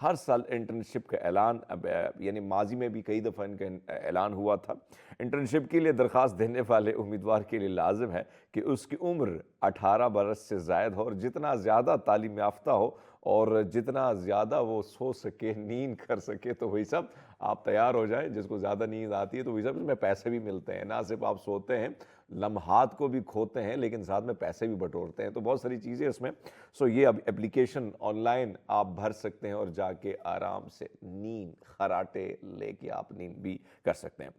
ہر سال انٹرنشپ کا اعلان یعنی ماضی میں بھی کئی دفعہ ان کا اعلان ہوا تھا. انٹرنشپ کے لیے درخواست دینے والے امیدوار کے لیے لازم ہے کہ اس کی عمر 18 برس سے زائد ہو اور جتنا زیادہ تعلیم یافتہ ہو اور جتنا زیادہ وہ سو سکے, نیند کر سکے. تو وہی سب آپ تیار ہو جائیں. جس کو زیادہ نیند آتی ہے تو وہی سب اس میں پیسے بھی ملتے ہیں. نہ صرف آپ سوتے ہیں, لمحات کو بھی کھوتے ہیں, لیکن ساتھ میں پیسے بھی بٹورتے ہیں. تو بہت ساری چیزیں اس میں. یہ اب اپلیکیشن آن لائن آپ بھر سکتے ہیں اور جا کے آرام سے نیند خراٹے لے کے آپ نیند بھی کر سکتے ہیں.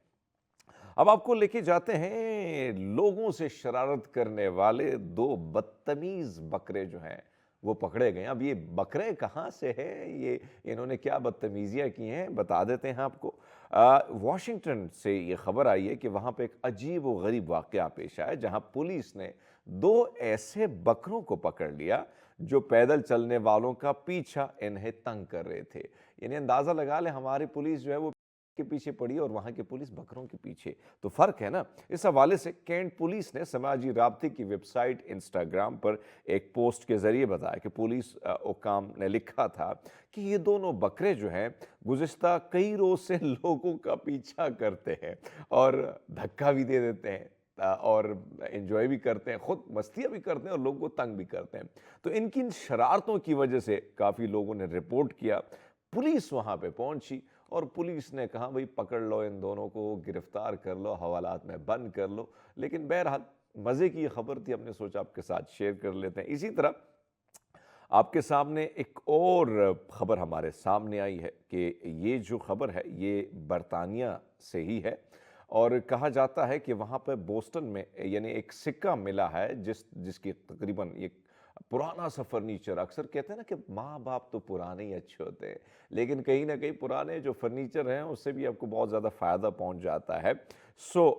اب آپ کو لے کے جاتے ہیں لوگوں سے شرارت کرنے والے 2 بدتمیز بکرے جو ہیں وہ پکڑے گئے. اب یہ بکرے کہاں سے ہیں, یہ انہوں نے کیا بدتمیزیاں کی ہیں, بتا دیتے ہیں آپ کو. واشنگٹن سے یہ خبر آئی ہے کہ وہاں پہ ایک عجیب و غریب واقعہ پیش آیا جہاں پولیس نے 2 ایسے بکروں کو پکڑ لیا جو پیدل چلنے والوں کا پیچھا انہیں تنگ کر رہے تھے. یعنی اندازہ لگا لیں ہماری پولیس جو ہے وہ کے پیچھے پڑی اور وہاں کی پولیس بکروں کے پیچھے. تو فرق ہے نا. اس حوالے سے کینٹ پولیس نے سماجی رابطے کی ویب سائٹ انسٹاگرام پر ایک پوسٹ کے ذریعے بتایا کہ پولیس حکام نے لکھا تھا کہ یہ دونوں بکرے جو ہیں گزشتہ کئی روز سے لوگوں کا پیچھا کرتے ہیں اور دھکا بھی دے دیتے ہیں اور انجوائے بھی کرتے ہیں, خود مستیاں بھی کرتے ہیں اور لوگوں کو تنگ بھی کرتے ہیں. تو ان کی شرارتوں کی وجہ سے کافی لوگوں نے رپورٹ کیا. پولیس وہاں پہ پہنچی اور پولیس نے کہا بھئی پکڑ لو ان دونوں کو, گرفتار کر لو, حوالات میں بند کر لو. لیکن بہرحال مزے کی یہ خبر تھی, ہم نے سوچا آپ کے ساتھ شیئر کر لیتے ہیں. اسی طرح آپ کے سامنے ایک اور خبر ہمارے سامنے آئی ہے کہ یہ جو خبر ہے یہ برطانیہ سے ہی ہے اور کہا جاتا ہے کہ وہاں پہ بوسٹن میں یعنی ایک سکہ ملا ہے جس کی تقریباً ایک پرانا سا فرنیچر. اکثر کہتے ہیں نا کہ ماں باپ تو پرانے ہی اچھے ہوتے ہیں, لیکن کہیں نہ کہیں پرانے جو فرنیچر ہیں اس سے بھی آپ کو بہت زیادہ فائدہ پہنچ جاتا ہے.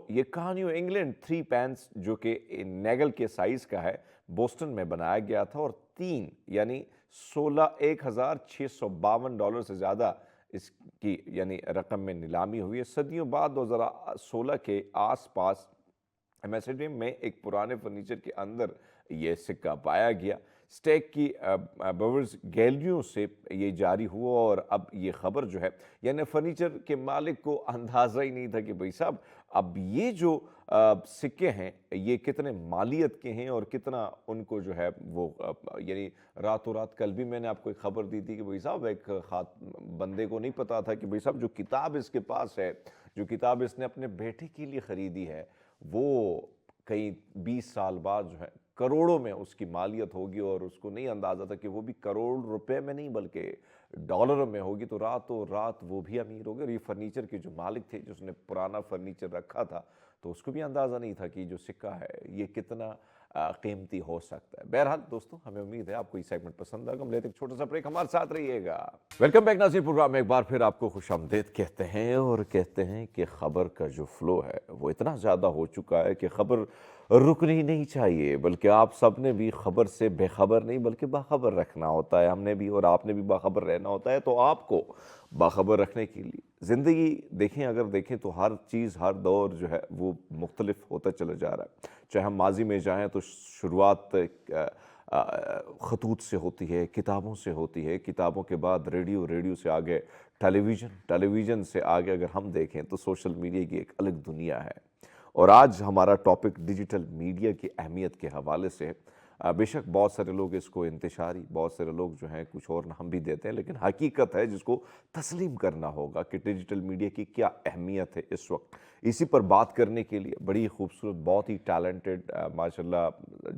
یہ نیو انگلینڈ 3 پینس جو کہ نیگل کے سائز کا ہے بوسٹن میں بنایا گیا تھا اور 3 یعنی $1,652 سے زیادہ اس کی یعنی رقم میں نیلامی ہوئی ہے. صدیوں بعد 2016 کے آس پاس ایمسٹرڈیم میں ایک پرانے فرنیچر کے اندر یہ سکہ پایا گیا. سٹیک کی بیورز گیلریوں سے یہ جاری ہوا اور اب یہ خبر جو ہے یعنی فرنیچر کے مالک کو اندازہ ہی نہیں تھا کہ بھئی صاحب اب یہ جو سکے ہیں یہ کتنے مالیت کے ہیں اور کتنا ان کو جو ہے وہ یعنی راتوں رات. کل بھی میں نے آپ کو ایک خبر دی تھی کہ بھئی صاحب ایک بندے کو نہیں پتا تھا کہ بھئی صاحب جو کتاب اس کے پاس ہے, جو کتاب اس نے اپنے بیٹے کے لیے خریدی ہے, وہ کئی 20 سال بعد جو ہے کروڑوں میں اس کی مالیت ہوگی اور اس کو نہیں اندازہ تھا کہ وہ بھی کروڑ روپے میں نہیں بلکہ ڈالروں میں ہوگی. تو راتوں رات وہ بھی امیر ہو گئے. اور یہ فرنیچر کے جو مالک تھے جس نے پرانا فرنیچر رکھا تھا تو اس کو بھی اندازہ نہیں تھا کہ جو سکہ ہے یہ کتنا قیمتی ہو سکتا ہے. بہرحال دوستوں ہمیں امید ہے آپ کو یہ سیگمنٹ پسند آگا. ہم لیتے ہیں ایک چھوٹا سا بریک, ہمارے ساتھ رہیے گا. ویلکم بیک ناظرین, پروگرام میں ایک بار پھر آپ کو خوش آمدید کہتے ہیں اور کہتے ہیں کہ خبر کا جو فلو ہے وہ اتنا زیادہ ہو چکا ہے کہ خبر رکنی نہیں چاہیے, بلکہ آپ سب نے بھی خبر سے بے خبر نہیں بلکہ باخبر رکھنا ہوتا ہے. ہم نے بھی اور آپ نے بھی باخبر رہنا ہوتا ہے. تو آپ کو باخبر رکھنے کے لیے زندگی دیکھیں, اگر دیکھیں تو ہر چیز ہر دور جو ہے وہ مختلف ہوتا چلا جا رہا ہے. چاہے ہم ماضی میں جائیں تو شروعات خطوط سے ہوتی ہے, کتابوں سے ہوتی ہے, کتابوں کے بعد ریڈیو سے آگے ٹیلی ویژن سے آگے اگر ہم دیکھیں تو سوشل میڈیا کی ایک الگ دنیا ہے. اور آج ہمارا ٹاپک ڈیجیٹل میڈیا کی اہمیت کے حوالے سے. بے شک بہت سارے لوگ اس کو انتشاری, بہت سارے لوگ جو ہیں کچھ اور نام بھی دیتے ہیں, لیکن حقیقت ہے جس کو تسلیم کرنا ہوگا کہ ڈیجیٹل میڈیا کی کیا اہمیت ہے اس وقت. اسی پر بات کرنے کے لیے بڑی خوبصورت, بہت ہی ٹیلنٹڈ ماشاءاللہ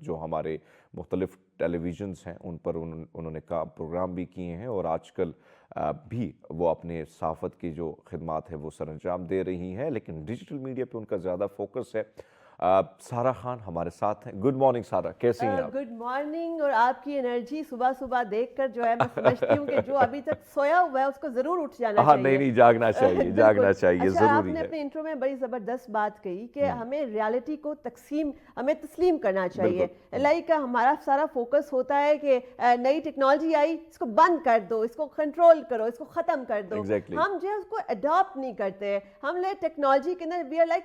جو ہمارے مختلف ٹیلی ویژنز ہیں ان پر انہوں نے پروگرام بھی کیے ہیں اور آج کل بھی وہ اپنے صحافت کی جو خدمات ہے وہ سر انجام دے رہی ہیں, لیکن ڈیجیٹل میڈیا پہ ان کا زیادہ فوکس ہے. سارہ خان ہمارے ساتھ ہیں. گڈ مارننگ سارہ, کیسی ہیں آپ؟ Good morning. اور آپ کی انرجی صبح صبح دیکھ کر جو ہے میں سمجھتی ہوں کہ جو ابھی تک سویا ہوا ہے اس کو ضرور اٹھ جانا چاہیے. نہیں جاگنا چاہیے, جاگنا چاہیے, ضروری ہے. آپ نے اپنے انٹرو میں بڑی زبردست بات کہی کہ ہمیں ریالٹی کو ہمیں تسلیم کرنا چاہیے. لائک ہمارا سارا فوکس ہوتا ہے کہ نئی ٹیکنالوجی آئی, اس کو بند کر دو, اس کو کنٹرول کرو, اس کو ختم کر دو. ہم جو ہے اس کو اڈاپٹ نہیں کرتے. ہم لوگ ٹیکنالوجی کے اندر وی آر لائک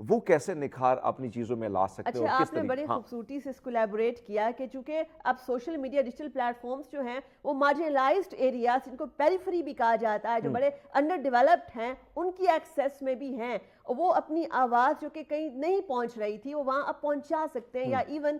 وہ کیسے نکھار اپنی چیزوں میں لا سکتے ہیں؟ اچھا اور کس آپ نے طریقے؟ بڑی خوبصورتی سے اس کو ایلیبوریٹ کیا کہ چونکہ اب social media digital platforms جو ہیں وہ مارجنلائزڈ ایریاز، ان کو پیریفری بھی کہا جاتا ہے، جو بڑے انڈر ڈیولپڈ ہیں ان کی ایکسیس میں بھی ہیں، وہ اپنی آواز جو کہ کہیں نہیں پہنچ رہی تھی وہ وہاں اب پہنچا سکتے ہیں، یا ایون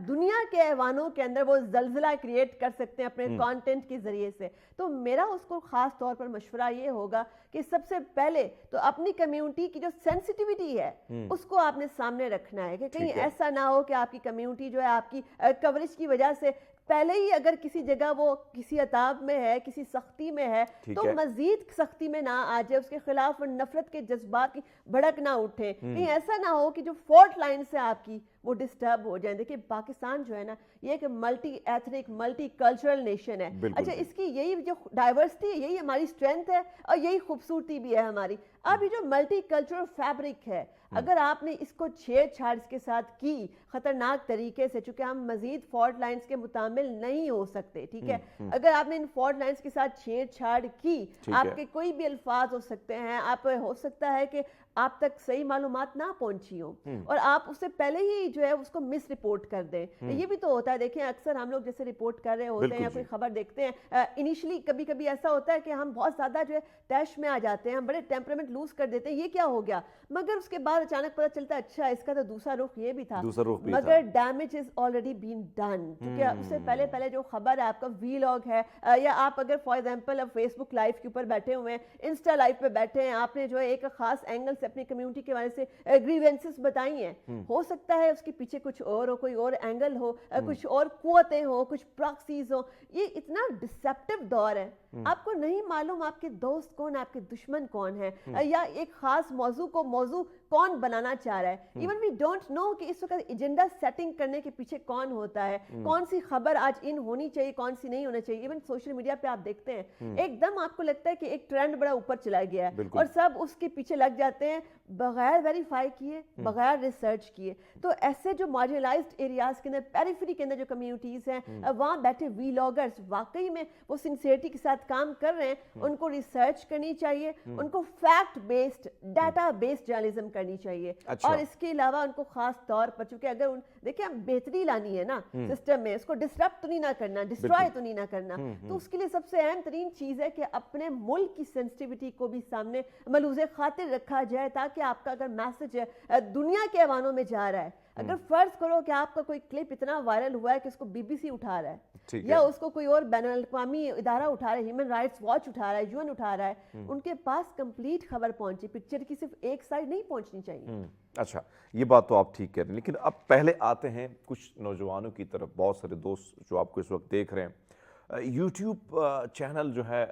دنیا کے ایوانوں کے اندر وہ زلزلہ کریٹ کر سکتے ہیں اپنے کانٹینٹ کے ذریعے سے۔ تو میرا اس کو خاص طور پر مشورہ یہ ہوگا کہ سب سے پہلے تو اپنی کمیونٹی کی جو سینسٹیوٹی ہے اس کو آپ نے سامنے رکھنا ہے، کہ کہیں ایسا نہ ہو کہ آپ کی کمیونٹی جو ہے آپ کی کوریج کی وجہ سے پہلے ہی اگر کسی جگہ وہ کسی عتاب میں ہے، کسی سختی میں ہے، تو مزید سختی میں نہ آ جائے، اس کے خلاف نفرت کے جذبات کی بھڑک نہ اٹھے، کہیں ایسا نہ ہو کہ جو فالٹ لائن سے آپ کی وہ ڈسٹرب ہو جائیں۔ دیکھیں پاکستان جو ہے نا یہ ایک multi ethnic multi cultural nation ہے، اچھا اس کی یہی جو ڈائیورسٹی ہے یہی ہماری اسٹرینتھ ہے اور یہی خوبصورتی بھی ہے ہماری۔ اب یہ جو ملٹی کلچرل فیبرک ہے اگر آپ نے اس کو چھیڑ چھاڑ اس کے ساتھ کی خطرناک طریقے سے، چونکہ ہم مزید فالٹ لائنز کے متعامل نہیں ہو سکتے، ٹھیک ہے، اگر آپ نے ان فالٹ لائنز کے ساتھ چھیڑ چھاڑ کی، آپ کے کوئی بھی الفاظ ہو سکتے ہیں، آپ ہو سکتا ہے کہ آپ تک صحیح معلومات نہ پہنچی ہوں اور آپ اس سے پہلے ہی جو ہے اس کو مس رپورٹ کر دیں، یہ بھی تو ہوتا ہے۔ دیکھیں اکثر ہم لوگ جیسے رپورٹ کر رہے ہوتے ہیں یا کوئی خبر دیکھتے ہیں، انیشلی کبھی کبھی ایسا ہوتا ہے کہ ہم بہت زیادہ جو ہے طیش میں آ جاتے ہیں، ہم بڑے ٹیمپرمنٹ لوز کر دیتے ہیں، یہ کیا ہو گیا، مگر اس کے بعد اچانک پتہ چلتا ہے اچھا اس کا تو دوسرا رخ یہ بھی تھا، مگر damage is already been done, کیونکہ اس سے پہلے جو خبر ہے آپ کا وی لاگ ہے، یا آپ اگر فار ایگزامپل اب فیس بک لائیو کے اوپر بیٹھے ہوئے ہیں، انسٹا لائیو پہ بیٹھے ہیں، آپ نے جو ہے ایک خاص اینگل سے اپنی کمیونٹی کے بارے سے گریوینسز بتائی ہیں، ہو سکتا ہے اس کے پیچھے کچھ اور ہو، کوئی اور اینگل ہو، کچھ اور قوتیں ہو، کچھ پراکسیز ہو، یہ اتنا ڈسیپٹیو دور ہے، آپ کو نہیں معلوم آپ کے دوست کون، آپ کے دشمن کون ہے، یا ایک خاص موضوع کو موضوع کون بنانا چاہ رہا ہے، ایون وی ڈونٹ نو کہ اس وقت ایجنڈا سیٹنگ کرنے کے پیچھے کون ہوتا ہے، کون سی خبر آج ان ہونی چاہیے، کون سی نہیں ہونا چاہیے۔ ایون سوشل میڈیا پہ آپ دیکھتے ہیں ایک دم آپ کو لگتا ہے کہ ایک ٹرینڈ بڑا اوپر چلا گیا ہے اور سب اس کے پیچھے لگ جاتے ہیں بغیر ویریفائی کیے، بغیر ریسرچ کیے۔ تو ایسے جو مارجنلائزڈ ایریاز کے اندر، پیریفری کے اندر جو کمیونٹیز ہیں، وہاں بیٹھے وی لاگرز واقعی میں وہ سنسیئرٹی کے ساتھ کام کر رہے ہیں، ان کو ریسرچ کرنی چاہیے، ان کو fact based data based journalism کرنی چاہیے، اور اس کے علاوہ ان کو خاص طور پر چونکہ اگر دیکھیں ہم بہتری لانی ہے نا سسٹم میں، اس کو ڈسٹرپٹ تو نہیں نہ کرنا، ڈسٹرائے تو نہیں نہ کرنا، تو اس کے لیے سب سے اہم ترین چیز ہے کہ اپنے ملک کی سینسٹیوٹی کو بھی سامنے ملحوظ خاطر رکھا جائے، تاکہ آپ کا اگر میسج ہے دنیا کے ایوانوں میں جا رہا ہے، اگر فرض کرو کہ آپ کا کوئی کلپ اتنا وائرل ہوا ہے کہ اس کو بی بی سی اٹھا رہا ہے یا اس کو کوئی اور بین الاقوامی ادارہ اٹھا رہا ہے، ہیومن رائٹس واچ اٹھا رہا ہے، یو این اٹھا رہا ہے، ان کے پاس کمپلیٹ خبر پہنچی، پکچر کی صرف ایک سائڈ نہیں پہنچنی چاہیے۔ اچھا یہ بات تو آپ ٹھیک کہہ رہے ہیں، لیکن اب پہلے آتے ہیں کچھ نوجوانوں کی طرف، بہت سارے دوست جو آپ کو اس وقت دیکھ رہے ہیں، یوٹیوب چینل جو ہے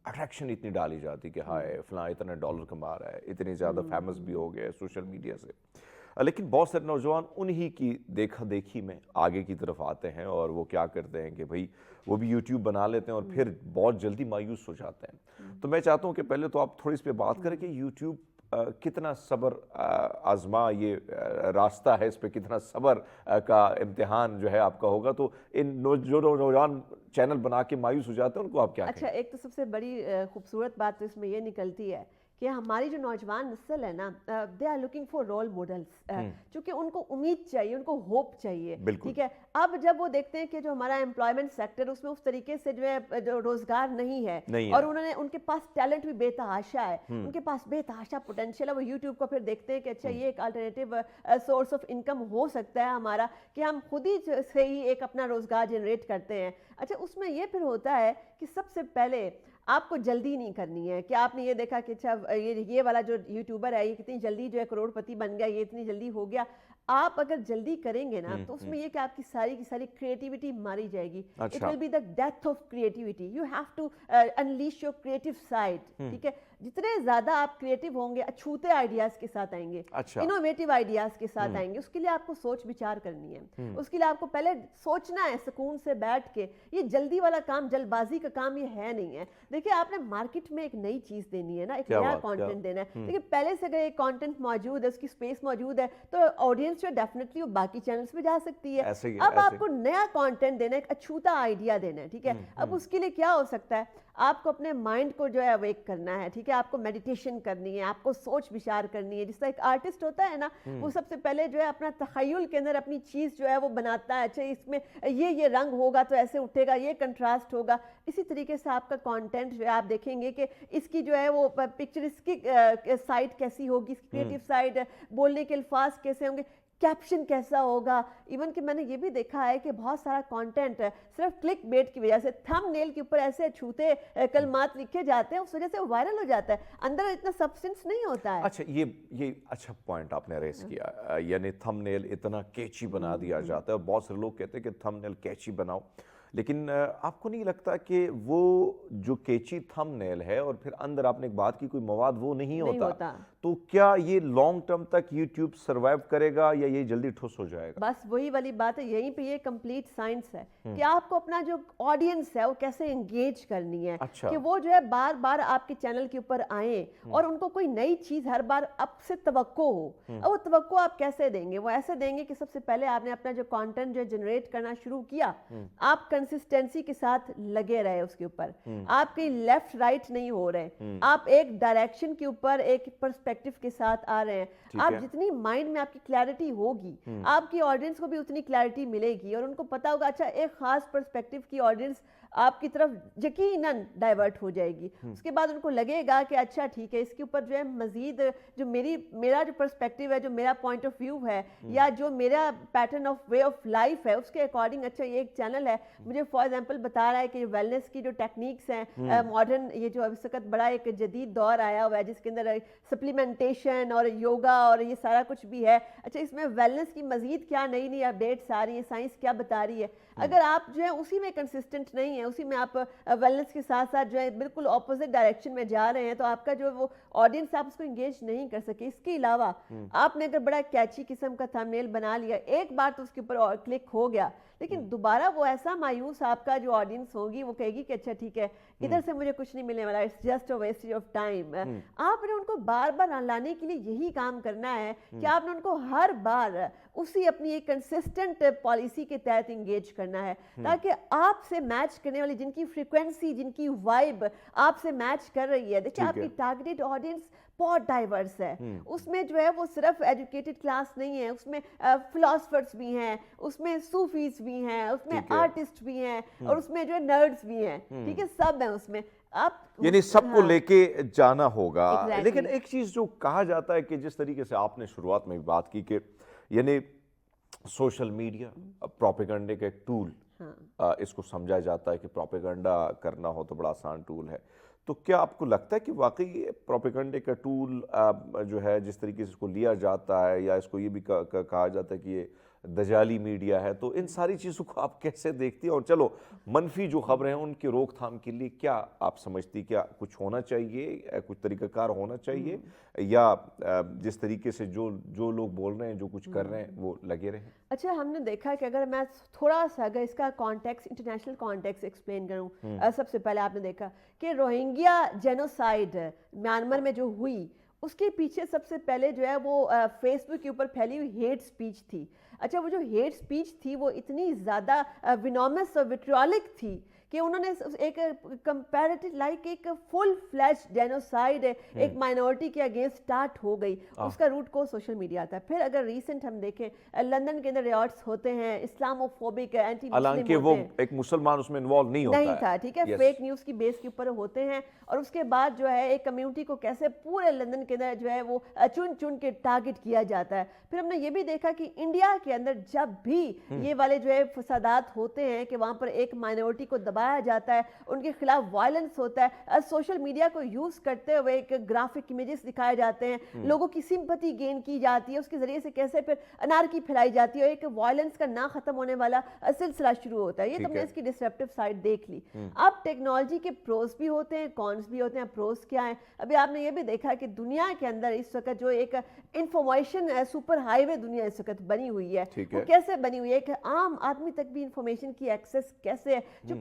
اٹریکشن اتنی ڈالی جاتی کہ ہائے فلاں اتنا ڈالر کما رہا ہے، اتنی زیادہ فیمس بھی ہو گئے سوشل میڈیا سے، لیکن بہت سارے نوجوان انہی کی دیکھا دیکھی میں آگے کی طرف آتے ہیں اور وہ کیا کرتے ہیں کہ بھائی وہ بھی یوٹیوب بنا لیتے ہیں اور پھر بہت جلدی مایوس ہو جاتے ہیں۔ تو میں چاہتا ہوں کہ پہلے تو آپ تھوڑی اس پہ بات کریں کہ یوٹیوب کتنا صبر آزما یہ راستہ ہے، اس پہ کتنا صبر کا امتحان جو ہے آپ کا ہوگا، تو ان جو نوجوان چینل بنا کے مایوس ہو جاتے ہیں ان کو آپ کیا کہیں؟ اچھا ایک تو سب سے بڑی خوبصورت بات تو اس میں یہ نکلتی ہے کہ ہماری جو نوجوان نسل ہے نا، they are looking for role models, چونکہ ان کو امید چاہیے، ان کو ہوپ چاہیے، ٹھیک ہے۔ اب جب وہ دیکھتے ہیں کہ جو ہمارا امپلائمنٹ سیکٹر اس میں اس طریقے سے جو ہے جو روزگار نہیں ہے اور ان کے پاس ٹیلنٹ بھی بے تحاشا ہے، ان کے پاس بے تحاشا پوٹینشیل ہے، وہ یوٹیوب کو پھر دیکھتے ہیں کہ اچھا یہ ایک الٹرنیٹیو سورس آف انکم ہو سکتا ہے ہمارا، کہ ہم خود ہی سے ہی ایک اپنا روزگار جنریٹ کرتے ہیں۔ اچھا اس میں یہ پھر ہوتا ہے کہ سب سے پہلے آپ کو جلدی نہیں کرنی ہے کہ آپ نے یہ دیکھا کہ اچھا یہ والا جو یوٹیوبر ہے یہ کتنی جلدی جو ہے کروڑ پتی بن گیا، یہ اتنی جلدی ہو گیا۔ آپ اگر جلدی کریں گے نا تو اس میں یہ کہ آپ کی ساری کی ساری کریٹیوٹی ماری جائے گی، it will be the death of creativity, you have to unleash your creative side, ٹھیک ہے۔ جتنے زیادہ آپ کریٹیو ہوں گے، اچھوتے آئیڈیاز کے ساتھ آئیں گے، انوویٹیو آئیڈیاز کے ساتھ آئیں گے، اس کے لیے آپ کو سوچ بچار کرنی ہے، اس کے لیے آپ کو پہلے سوچنا ہے سکون سے بیٹھ کے، یہ جلدی والا کام، جلد بازی کا کام یہ ہے نہیں ہے۔ دیکھیں آپ نے مارکیٹ میں ایک نئی چیز دینی ہے نا، ایک نیا کانٹینٹ دینا ہے، لیکن پہلے سے اگر ایک کانٹینٹ موجود ہے، اس کی اسپیس موجود ہے، تو آڈینس جو ڈیفینیٹلی وہ باقی چینلز پہ جا سکتی ہے۔ اب آپ کو نیا کانٹینٹ دینا ہے، ایک اچھوتا آئیڈیا دینا ہے، ٹھیک ہے۔ اب اس کے لیے کیا ہو سکتا ہے، آپ کو اپنے مائنڈ کو جو ہے اویک کرنا ہے, ٹھیک ہے, آپ کو میڈیٹیشن کرنی ہے, آپ کو سوچ بچار کرنی ہے. جس طرح ایک آرٹسٹ ہوتا ہے نا, وہ سب سے پہلے جو ہے اپنا تخیل کے اندر اپنی چیز جو ہے وہ بناتا ہے, اچھا اس میں یہ رنگ ہوگا تو ایسے اٹھے گا, یہ کنٹراسٹ ہوگا. اسی طریقے سے آپ کا کانٹینٹ جو ہے آپ دیکھیں گے کہ اس کی جو ہے وہ پکچر, اس کی سائٹ کیسی ہوگی, اس کی کریٹو سائٹ, بولنے کے الفاظ کیسے ہوں گے, کیپشن کیسا ہوگا. ایون کہ میں نے یہ بھی دیکھا ہے کہ بہت سارا کانٹینٹ صرف کلک بیٹ کی وجہ سے, تھم نیل کے اوپر ایسے چھوتے کلمات لکھے جاتے ہیں, اس وجہ سے وہ وائرل ہو جاتا ہے, اندر اتنا سبسٹنس نہیں ہوتا ہے. اچھا, یہ اچھا پوائنٹ آپ نے ریز کیا, یعنی تھم نیل اتنا کیچی بنا دیا جاتا ہے, اور بہت سے لوگ کہتے ہیں کہ تھم نیل کیچی بناؤ, لیکن آپ کو نہیں لگتا کہ وہ جو کیچی تھم نیل ہے اور پھر اندر آپ نے ایک بات کی کوئی مواد وہ نہیں ہوتا, تو کیا یہ لانگ ٹرم تک یوٹیوب سروائیو کرے گا یا یہ جلدی ٹھس ہو جائے گا؟ بس وہی والی بات ہے, یہیں پہ یہ کمپلیٹ سائنس ہے کہ آپ کو اپنا جو آڈینس ہے وہ کیسے انگیج کرنی ہے, کہ وہ جو ہے بار بار آپ کے چینل کے اوپر آئیں اور ان کو کوئی نئی چیز ہر بار آپ سے توقع ہو. اور وہ توقع آپ کیسے دیں گے؟ وہ ایسے دیں گے کہ سب سے پہلے آپ نے اپنا جو کانٹینٹ جو جنریٹ کرنا شروع کیا, آپ کنسسٹنسی کے ساتھ لگے رہے اس کے اوپر, آپ کی لیفٹ رائٹ نہیں ہو رہے, آپ ایک ڈائریکشن کے اوپر ایک پرسپیکٹو کے ساتھ آ رہے ہیں. آپ جتنی مائنڈ میں آپ کی کلیئرٹی ہوگی, آپ کی آڈینس کو بھی اتنی کلیئرٹی ملے گی, اور ان کو پتا ہوگا اچھا ایک خاص پرسپیکٹو کی آڈینس آپ کی طرف یقیناً ڈائیورٹ ہو جائے گی. اس کے بعد ان کو لگے گا کہ اچھا ٹھیک ہے, اس کے اوپر جو ہے مزید جو میرا جو پرسپیکٹیو ہے, جو میرا پوائنٹ آف ویو ہے, یا جو میرا pattern of way of life ہے, اس کے اکارڈنگ اچھا یہ ایک چینل ہے مجھے فار ایگزامپل بتا رہا ہے کہ ویلنس کی جو ٹیکنیکس ہیں ماڈرن, یہ جو اس وقت بڑا ایک جدید دور آیا ہوا ہے جس کے اندر سپلیمنٹیشن اور یوگا اور یہ سارا کچھ بھی ہے, اچھا اس میں ویلنس کی مزید کیا نئی نئی اپڈیٹس آ رہی ہیں, سائنس کیا بتا رہی ہے. اگر آپ جو ہے اسی میں کنسسٹنٹ نہیں ہیں, اسی میں آپ ویلنس کے ساتھ ساتھ جو ہے بالکل اپوزٹ ڈائریکشن میں جا رہے ہیں, تو آپ کا جو وہ آڈینس آپ اس کو انگیج نہیں کر سکے. اس کے علاوہ آپ نے اگر بڑا کیچی قسم کا تھم نیل بنا لیا, ایک بار تو اس کے اوپر کلک ہو گیا, لیکن دوبارہ وہ ایسا مایوس آپ کا جو آڈینس ہوگی, وہ کہے گی کہ اچھا ٹھیک ہے ادھر سے مجھے کچھ نہیں ملنے والا, it's just a waste of time. آپ نے ان کو بار بار لانے کے لیے یہی کام کرنا ہے کہ آپ نے ان کو ہر بار اسی اپنی ایک کنسسٹنٹ پالیسی کے تحت انگیج کرنا ہے, تاکہ آپ سے میچ کرنے والی جن کی فریکوینسی, جن کی وائب آپ سے میچ کر رہی ہے. دیکھیں آپ کی ٹارگیٹڈ آڈینس بہت ڈائیورس ہے, اس میں جو ہے وہ صرف ایجوکیٹڈ کلاس نہیں ہے, اس میں فلاسفرز بھی ہیں, اس میں صوفیز بھی ہیں, اس میں آرٹسٹ بھی ہیں, اور اس میں جو ہے نرڈز بھی ہیں, ٹھیک ہے, سب ہیں اس میں. آپ یعنی سب کو لے کے جانا ہوگا. لیکن ایک چیز جو کہا جاتا ہے کہ جس طریقے سے آپ نے شروعات میں بات کی کہ یعنی سوشل میڈیا پروپیگنڈے کا ایک ٹول, اس کو سمجھا جاتا ہے کہ پروپیگنڈا کرنا ہو تو بڑا آسان ٹول ہے, تو کیا آپ کو لگتا ہے کہ واقعی پروپیگنڈے کا ٹول جو ہے جس طریقے سے اس کو لیا جاتا ہے, یا اس کو یہ بھی کہا جاتا ہے کہ یہ دجالی میڈیا ہے, تو ان ساری چیزوں کو آپ کیسے دیکھتی ہیں؟ اور چلو منفی جو خبریں ہیں ان کی روک تھام کے لیے کیا آپ سمجھتی, کیا کچھ ہونا چاہیے, کچھ طریقہ کار ہونا چاہیے, یا جس طریقے سے جو لوگ بول رہے ہیں, جو کچھ کر رہے ہیں وہ لگے رہیں؟ اچھا, ہم نے دیکھا کہ اگر میں تھوڑا سا اگر اس کا کانٹیکس انٹرنیشنل کانٹیکس ایکسپلین کروں, سب سے پہلے آپ نے دیکھا کہ روہنگیا جینوسائیڈ میانمار میں جو ہوئی, اس کے پیچھے سب سے پہلے جو ہے وہ فیس بک کے اوپر پھیلی ہوئی ہیٹ سپیچ تھی. اچھا, وہ جو ہیٹ سپیچ تھی وہ اتنی زیادہ وینومس اور وٹرولک تھی کہ انہوں نے ایک کمپیریٹیو لائک ایک فل فلیش جینوسائیڈ ایک مائنورٹی کے اگینسٹ سٹارٹ ہو گئی, اس کا روٹ کو سوشل میڈیا آتا ہے. پھر اگر ریسنٹ ہم دیکھیں لندن کے اندر ریاٹس ہوتے ہیں, اسلاموفوبک اینٹی مسلم ہوتے ہیں, حالانکہ وہ ایک مسلمان اس میں انوالو نہیں تھا, ٹھیک ہے, فیک نیوز کی بیس کے اوپر ہوتے ہیں, اور اس کے بعد جو ہے ایک کمیونٹی کو کیسے پورے لندن کے اندر جو ہے وہ چن کے ٹارگٹ کیا جاتا ہے. پھر ہم نے یہ بھی دیکھا کہ انڈیا کے اندر جب بھی یہ والے جو ہے فسادات ہوتے ہیں کہ وہاں پر ایک مائنورٹی کو دبایا جاتا ہے, ان کے خلاف وائلنس ہوتا ہے, سوشل میڈیا کو یوز کرتے ہوئے ایک گرافک امیجز دکھائے جاتے ہیں, لوگوں کی سمپتھی گین کی جاتی ہے, اس کے ذریعے سے کیسے پھر انارکی پھیلائی جاتی ہے, ایک وائلنس کا نہ ختم ہونے والا سلسلہ شروع ہوتا ہے. یہ تم نے اس کی ڈسرپٹیو سائڈ دیکھ لی. اب ٹیکنالوجی کے پروز بھی ہوتے ہیں, کونس بھی ہوتے ہیں. پروز کیا ہیں؟ ابھی آپ نے یہ بھی دیکھا کہ دنیا کے اندر اس وقت جو ایک انفارمیشن سپر ہائی وے دنیا اس وقت بنی ہوئی ہے, وہ کیسے بنی ہوئی ہے کہ عام آدمی تک بھی انفارمیشن کی ایکسس کیسے ہے, جو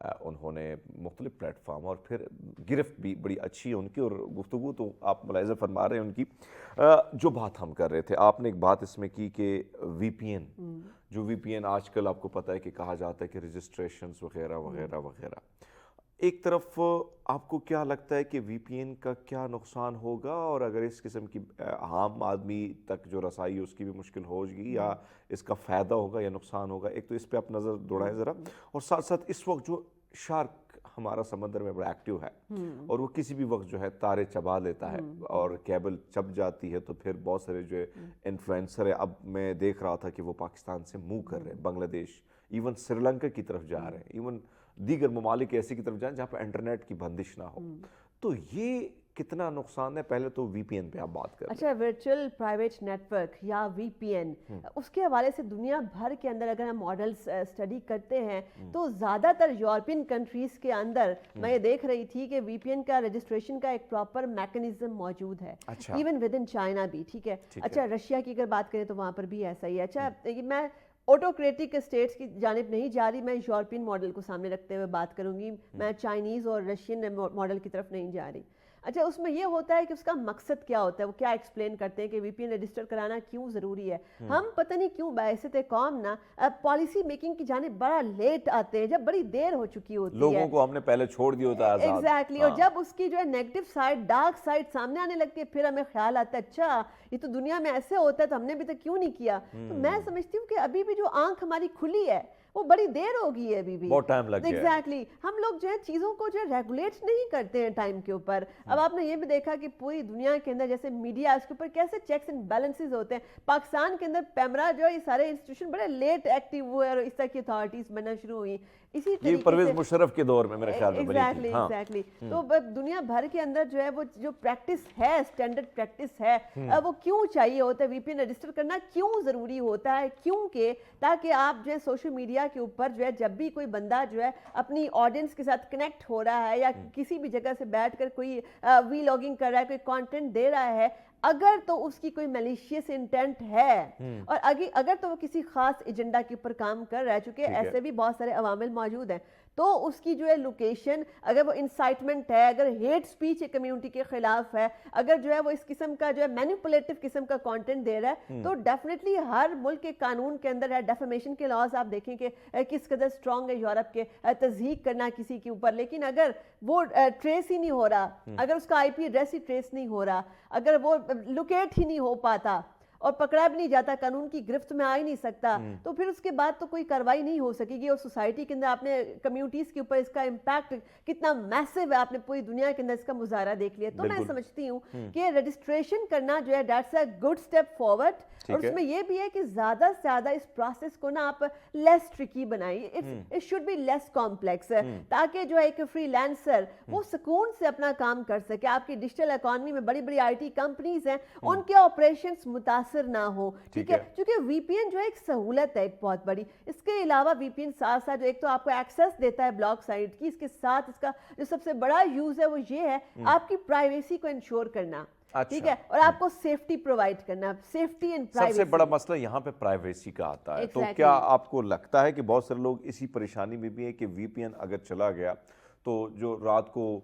انہوں نے مختلف پلیٹ فارم اور پھر گرفت بھی بڑی اچھی ہے ان کی, اور گفتگو تو آپ ملاحظہ فرما رہے ہیں ان کی. جو بات ہم کر رہے تھے, آپ نے ایک بات اس میں کی کہ وی پی این, جو وی پی این آج کل آپ کو پتہ ہے کہ کہا جاتا ہے کہ رجسٹریشنز وغیرہ وغیرہ وغیرہ, ایک طرف آپ کو کیا لگتا ہے کہ وی پی این کا کیا نقصان ہوگا, اور اگر اس قسم کی عام آدمی تک جو رسائی ہے اس کی بھی مشکل ہوگی, یا اس کا فائدہ ہوگا یا نقصان ہوگا؟ ایک تو اس پہ آپ نظر دوڑائیں ذرا, اور ساتھ ساتھ اس وقت جو شارک ہمارا سمندر میں بڑا ایکٹیو ہے اور وہ کسی بھی وقت جو ہے تارے چبا لیتا ہے, اور کیبل چپ جاتی ہے تو پھر بہت سارے جو انفلوئنسر ہے, اب میں دیکھ رہا تھا کہ وہ پاکستان سے موو کر رہے ہیں, بنگلہ دیش, ایون سری لنکا کی طرف جا رہے ہیں, ایون دیگر ممالک ایسی کی طرف جائیں جہاں پہ انٹرنیٹ کی بندش نہ ہو. تو یہ کتنا نقصان ہے؟ پہلے تو وی پی این پہ آپ بات کریں. اچھا, ورچوئل پرائیویٹ نیٹ ورک یا وی پی این, اس کے حوالے سے دنیا بھر کے اندر اگر ہم ماڈلز اسٹڈی کرتے ہیں تو زیادہ تر یورپین کنٹریز کے اندر میں یہ دیکھ رہی تھی کہ وی پی این کا رجسٹریشن کا ایک پراپر میکنزم موجود ہے, ایون ود ان چائنا بھی. ٹھیک ہے. اچھا, رشیا کی اگر بات کریں تو وہاں پر بھی ایسا ہی ہے. اچھا, میں آٹوکریٹک اسٹیٹس کی جانب نہیں جا رہی, میں یورپین ماڈل کو سامنے رکھتے ہوئے بات کروں گی, میں چائنیز اور رشین ماڈل کی طرف نہیں جا رہی. اچھا, اس میں یہ ہوتا ہے کہ اس کا مقصد کیا ہوتا ہے, وہ کیا ایکسپلین کرتے ہیں کہ وی پی این رجسٹر کرانا کیوں ضروری ہے. ہم پتہ نہیں کیوں بحیثیت قوم نا پالیسی میکنگ کی جانب بڑا لیٹ آتے ہیں, جب بڑی دیر ہو چکی ہوتی ہے. لوگوں کو ہم نے پہلے چھوڑ دیا ہوتا ہے آزاد. ایگزیکٹلی, اور جب اس کی جو ہے نیگیٹو سائڈ, ڈارک سائڈ سامنے آنے لگتی ہے, پھر ہمیں خیال آتا ہے اچھا یہ تو دنیا میں ایسے ہوتا ہے تو ہم نے ابھی تک کیوں نہیں کیا. تو میں سمجھتی ہوں کہ ابھی بھی جو آنکھ ہماری کھلی ہے وہ بڑی دیر ہوگی ہے, ابھی بھی بہت ٹائم لگ گیا. ایگزیکٹلی, ہم لوگ جو ہے چیزوں کو جو ہے ریگولیٹ نہیں کرتے ہیں ٹائم کے اوپر. اب آپ نے یہ بھی دیکھا کہ پوری دنیا کے اندر جیسے میڈیا, اس کے اوپر کیسے چیکس اینڈ بیلنسز ہوتے ہیں. پاکستان کے اندر پیمرا جو ہے, یہ سارے انسٹیٹیوشن بڑے لیٹ ایکٹیو ہوئے اور اس طرح کی اتھارٹیز بننا شروع ہوئی. اسی یہ پرویز مشرف کے دور میں میرے خیال میں بنی تھی. ایگزیکٹلی. تو دنیا بھر کے اندر جو ہے وہ جو پریکٹس ہے, اسٹینڈرڈ پریکٹس ہے, وہ کیوں چاہیے ہوتا ہے, وی پی این رجسٹر کرنا کیوں ضروری ہوتا ہے, کیونکہ تاکہ آپ جو ہے سوشل میڈیا کے اوپر جو ہے جب بھی کوئی بندہ جو ہے اپنی آڈینس کے ساتھ کنیکٹ ہو رہا ہے یا کسی بھی جگہ سے بیٹھ کر کوئی وی لاگنگ کر رہا ہے, کوئی کانٹینٹ دے رہا ہے, اگر تو اس کی کوئی میلیشیس انٹینٹ ہے اور اگر تو وہ کسی خاص ایجنڈا کے اوپر کام کر رہا ہے, چونکہ ایسے بھی بہت سارے عوامل موجود ہیں, تو اس کی جو ہے لوکیشن, اگر وہ انسائٹمنٹ ہے, اگر ہیٹ سپیچ ایک کمیونٹی کے خلاف ہے, اگر جو ہے وہ اس قسم کا جو ہے مینیپولیٹو قسم کا کانٹینٹ دے رہا ہے, تو ڈیفینیٹلی ہر ملک کے قانون کے اندر ہے. ڈیفیمیشن کے لاز آپ دیکھیں کہ کس قدر اسٹرانگ ہے یورپ کے, تضحیق کرنا کسی کے اوپر, لیکن اگر وہ ٹریس ہی نہیں ہو رہا, اگر اس کا آئی پی ایڈریس ہی ٹریس نہیں ہو رہا, اگر وہ لوکیٹ ہی نہیں ہو پاتا اور پکڑا بھی نہیں جاتا, قانون کی گرفت میں آ ہی نہیں سکتا, تو پھر اس کے بعد تو کوئی کارروائی نہیں ہو سکے گی. اور سوسائٹی کے اندر آپ نے کمیونٹیز کے اوپر اس کا امپیکٹ کتنا میسو ہے, آپ نے پوری دنیا کے اندر اس کا مظاہرہ دیکھ لیا. تو میں سمجھتی ہوں کہ رجسٹریشن کرنا جو ہے that's a good step forward, اور اس میں یہ بھی ہے کہ زیادہ سے زیادہ اس پروسیس کو نا آپ لیس ٹرکی بنائیے, it should be less complex, تاکہ جو ہے ایک فری لینسر وہ سکون سے اپنا کام کر سکے. آپ کی ڈیجیٹل اکانومی میں بڑی بڑی آئی ٹی کمپنیز ہیں, ان کے آپریشنز متاثر نہ ہو. ٹھیک ہے, کیونکہ وی پی این جو ہے ایک سہولت ہے ایک بہت بڑی. اس کے علاوہ وی پی این ساتھ ساتھ ایک تو آپ کو ایکسیس دیتا ہے بلاگ سائٹ کی, اس کے ساتھ اس کا جو سب سے بڑا یوز ہے وہ یہ ہے آپ کی پرائیویسی کو انشور کرنا. ٹھیک ہے, اور آپ کو سیفٹی پرووائڈ کرنا, سیفٹی اینڈ پرائیویسی. سب سے بڑا مسئلہ یہاں پہ پرائیویسی کا آتا ہے. تو کیا آپ کو لگتا ہے کہ بہت سارے لوگ اسی پریشانی میں بھی ہیں کہ وی پی این اگر چلا گیا تو جو رات کو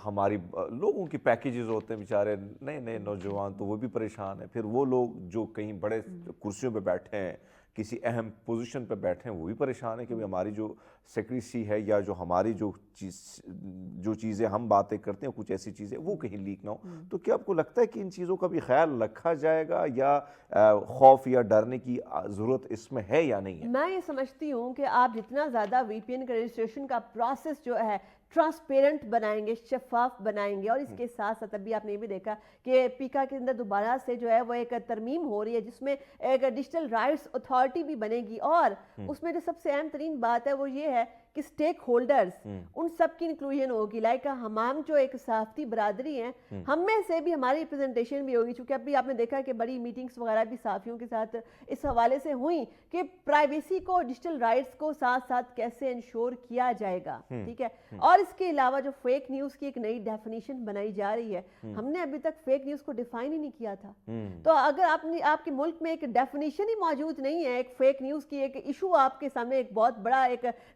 ہماری لوگوں کی پیکیجز ہوتے ہیں بیچارے نئے نئے نوجوان, تو وہ بھی پریشان ہیں. پھر وہ لوگ جو کہیں بڑے کرسیوں پہ بیٹھے ہیں, کسی اہم پوزیشن پہ بیٹھے ہیں, وہ بھی پریشان ہیں کہ ہماری جو سیکریسی ہے یا جو ہماری جو چیزیں ہم باتیں کرتے ہیں, کچھ ایسی چیزیں وہ کہیں لیک نہ ہو. تو کیا آپ کو لگتا ہے کہ ان چیزوں کا بھی خیال رکھا جائے گا, یا خوف یا ڈرنے کی ضرورت اس میں ہے یا نہیں ہے؟ میں یہ سمجھتی ہوں کہ آپ جتنا زیادہ وی پی این کا رجسٹریشن کا پروسیس جو ہے ٹرانسپیرنٹ بنائیں گے, شفاف بنائیں گے, اور اس کے ساتھ ساتھ ابھی آپ نے یہ بھی دیکھا کہ پیکا کے اندر دوبارہ سے جو ہے وہ ایک ترمیم ہو رہی ہے جس میں ایک ڈیجیٹل رائٹس اتھارٹی بھی بنے گی, اور اس میں جو سب سے اہم ترین بات ہے وہ یہ ہے کہ اسٹیک ہولڈرز ان سب کی انکلوژن ہوگی. لائک ہم جو ایک صحافتی برادری ہیں, ہم میں سے بھی ہماری ریپرزنٹیشن بھی ہوگی, چونکہ ابھی آپ نے دیکھا کہ بڑی میٹنگز وغیرہ بھی صحافیوں کے ساتھ اس حوالے سے ہوئیں کہ پرائیویسی کو, ڈیجیٹل رائٹس کو ساتھ ساتھ کیسے انشور کیا جائے گا. ٹھیک ہے, اور اس کے علاوہ جو فیک نیوز کی ایک نئی ڈیفینیشن بنائی جا رہی ہے, ہم نے ابھی تک فیک نیوز کو ڈیفائن ہی نہیں کیا تھا. تو اگر آپ کے ملک میں ایک ڈیفینیشن ہی موجود نہیں ہے ایک فیک نیوز کی, ایک ایشو آپ کے سامنے ایک بہت بڑا ایک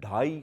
2.5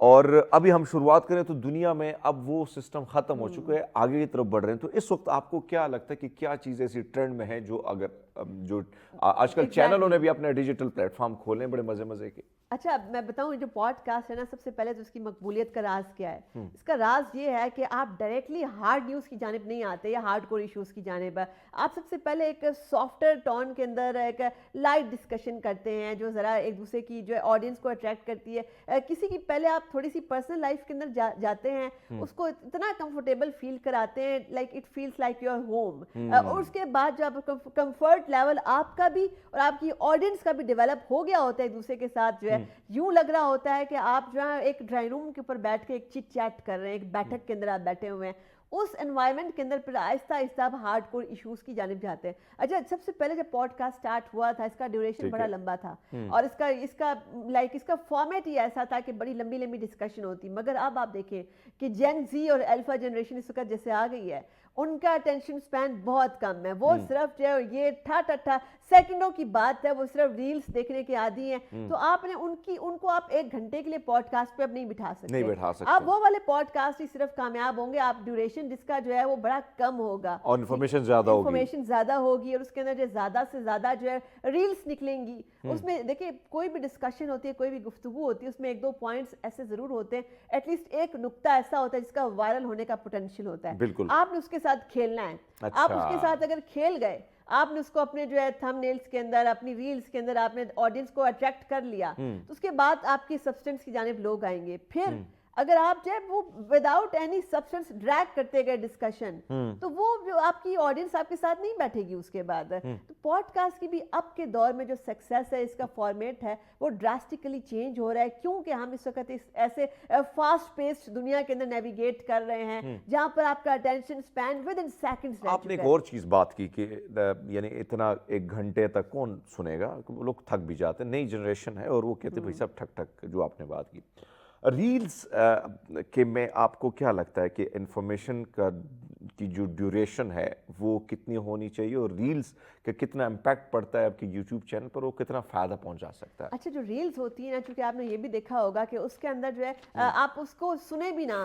اور ابھی ہم شروعات کریں تو دنیا میں اب وہ سسٹم ختم ہو چکا ہے, آگے کی طرف بڑھ رہے ہیں. تو اس وقت آپ کو کیا لگتا ہے کہ کیا چیزیں ایسی ٹرینڈ میں ہیں جو جو آج کل چینلوں نے بھی اپنے ڈیجیٹل پلیٹ فارم کھولے ہیں بڑے مزے مزے کے؟ اچھا میں بتاؤں, جو پوڈ کاسٹ ہے نا, سب سے پہلے تو اس کی مقبولیت کا راز کیا ہے؟ اس کا راز یہ ہے کہ آپ ڈائریکٹلی ہارڈ نیوز کی جانب نہیں آتے یا ہارڈ کور ایشوز کی جانب. آپ سب سے پہلے ایک سافٹر ٹون کے اندر ایک لائٹ ڈسکشن کرتے ہیں جو ذرا ایک دوسرے کی جو آڈینس کو اٹریکٹ کرتی ہے. کسی کی پہلے آپ تھوڑی سی پرسنل لائف کے اندر جاتے ہیں, اس کو اتنا کمفرٹیبل فیل کراتے ہیں, like it feels like your home. اور اس کے بعد جب کمفرٹ لیول آپ کا بھی اور آپ کی آڈینس کا بھی ڈیولپ ہو گیا ہوتا ہے ایک دوسرے کے ساتھ, جو ہے یوں لگ رہا ہوتا ہے کہ آپ جو ہے ایک ڈرائنگ روم کے اوپر بیٹھ کے ایک چٹ چیٹ کر رہے ہیں, ایک بیٹھک کے اندر آپ بیٹھے ہوئے ہیں. اس انوائرمنٹ کے اندر پھر آہستہ آہستہ آپ ہارڈ کور ایشوز کی جانب جاتے ہیں. اچھا, سب سے پہلے جب پوڈ کاسٹ اسٹارٹ ہوا تھا اس کا ڈیوریشن بڑا لمبا تھا اور اس کا فارمیٹ ہی ایسا تھا کہ بڑی لمبی لمبی ڈسکشن ہوتی. مگر اب آپ دیکھیں کہ جین زی اور الفا جنریشن اس وقت جیسے آ گئی ہے, ان کا اٹینشن سپین بہت کم ہے. وہ صرف جو ہے یہ ٹھا سیکنڈوں کی بات ہے, وہ صرف ریلز دیکھنے کے عادی ہیں. تو آپ نے ان کو آپ 1 گھنٹے کے لیے پوڈ کاسٹ پہ اب نہیں بٹھا سکتے. آپ وہ والے پوڈ کاسٹ ہی صرف کامیاب ہوں گے, آپ ڈیوریشن جس کا جو ہے وہ بڑا کم ہوگا اور انفارمیشن زیادہ ہوگی اور اس کے اندر جو زیادہ سے زیادہ جو ہے ریلز نکلیں گی. اس میں دیکھیں کوئی بھی ڈسکشن ہوتی ہے, کوئی بھی گفتگو ہوتی ہے, اس میں 1-2 پوائنٹس ایسے ضرور ہوتے ہیں, ایٹ لیسٹ ایک نقطہ ایسا ہوتا ہے جس کا وائرل ہونے کا پوٹینشیل ہوتا ہے. آپ نے اس کے ساتھ کھیلنا ہے. آپ اس کے ساتھ اگر کھیل گئے, آپ نے اس کو اپنے جو ہے تھم نیلز کے اندر, اپنی ریلز کے اندر آپ نے آڈینس کو اٹریکٹ کر لیا, تو اس کے بعد آپ کی سبسٹنس کی جانب لوگ آئیں گے. پھر اگر آپ جب وہ وداؤٹ اینی سبسٹنس ڈریگ کرتے گئے ڈسکشن, تو وہ جو آپ کی آڈینس آپ کے ساتھ نہیں بیٹھے گی اس کے بعد. تو پوڈ کاسٹ کی بھی اب کے دور میں جو سکسیس ہے, اس کا فارمیٹ ہے, وہ ڈراسٹکلی چینج ہو رہا ہے, کیونکہ ہم اس وقت ایسے فاسٹ پیسڈ دنیا کے اندر نیویگیٹ کر رہے ہیں جہاں پر آپ کا attention Spain with in seconds. آپ نے ایک اور چیز بات کی کہ یعنی اتنا 1 گھنٹے تک کون سنے گا, لوگ تھک بھی جاتے ہیں, نئی جنریشن ہے اور وہ کہتے ہیں بھائی سب ٹھک ٹھک. جو آپ نے بات کی ریلز کے میں آپ کو کیا لگتا ہے کہ انفارمیشن کی جو ڈیوریشن ہے وہ کتنی ہونی چاہیے, اور ریلز کا کتنا امپیکٹ پڑتا ہے آپ کے یوٹیوب چینل پر, وہ کتنا فائدہ پہنچا سکتا ہے؟ اچھا, جو ریلز ہوتی ہیں نا, چونکہ آپ نے یہ بھی دیکھا ہوگا کہ اس کے اندر جو ہے آپ اس کو سنیں بھی نہ,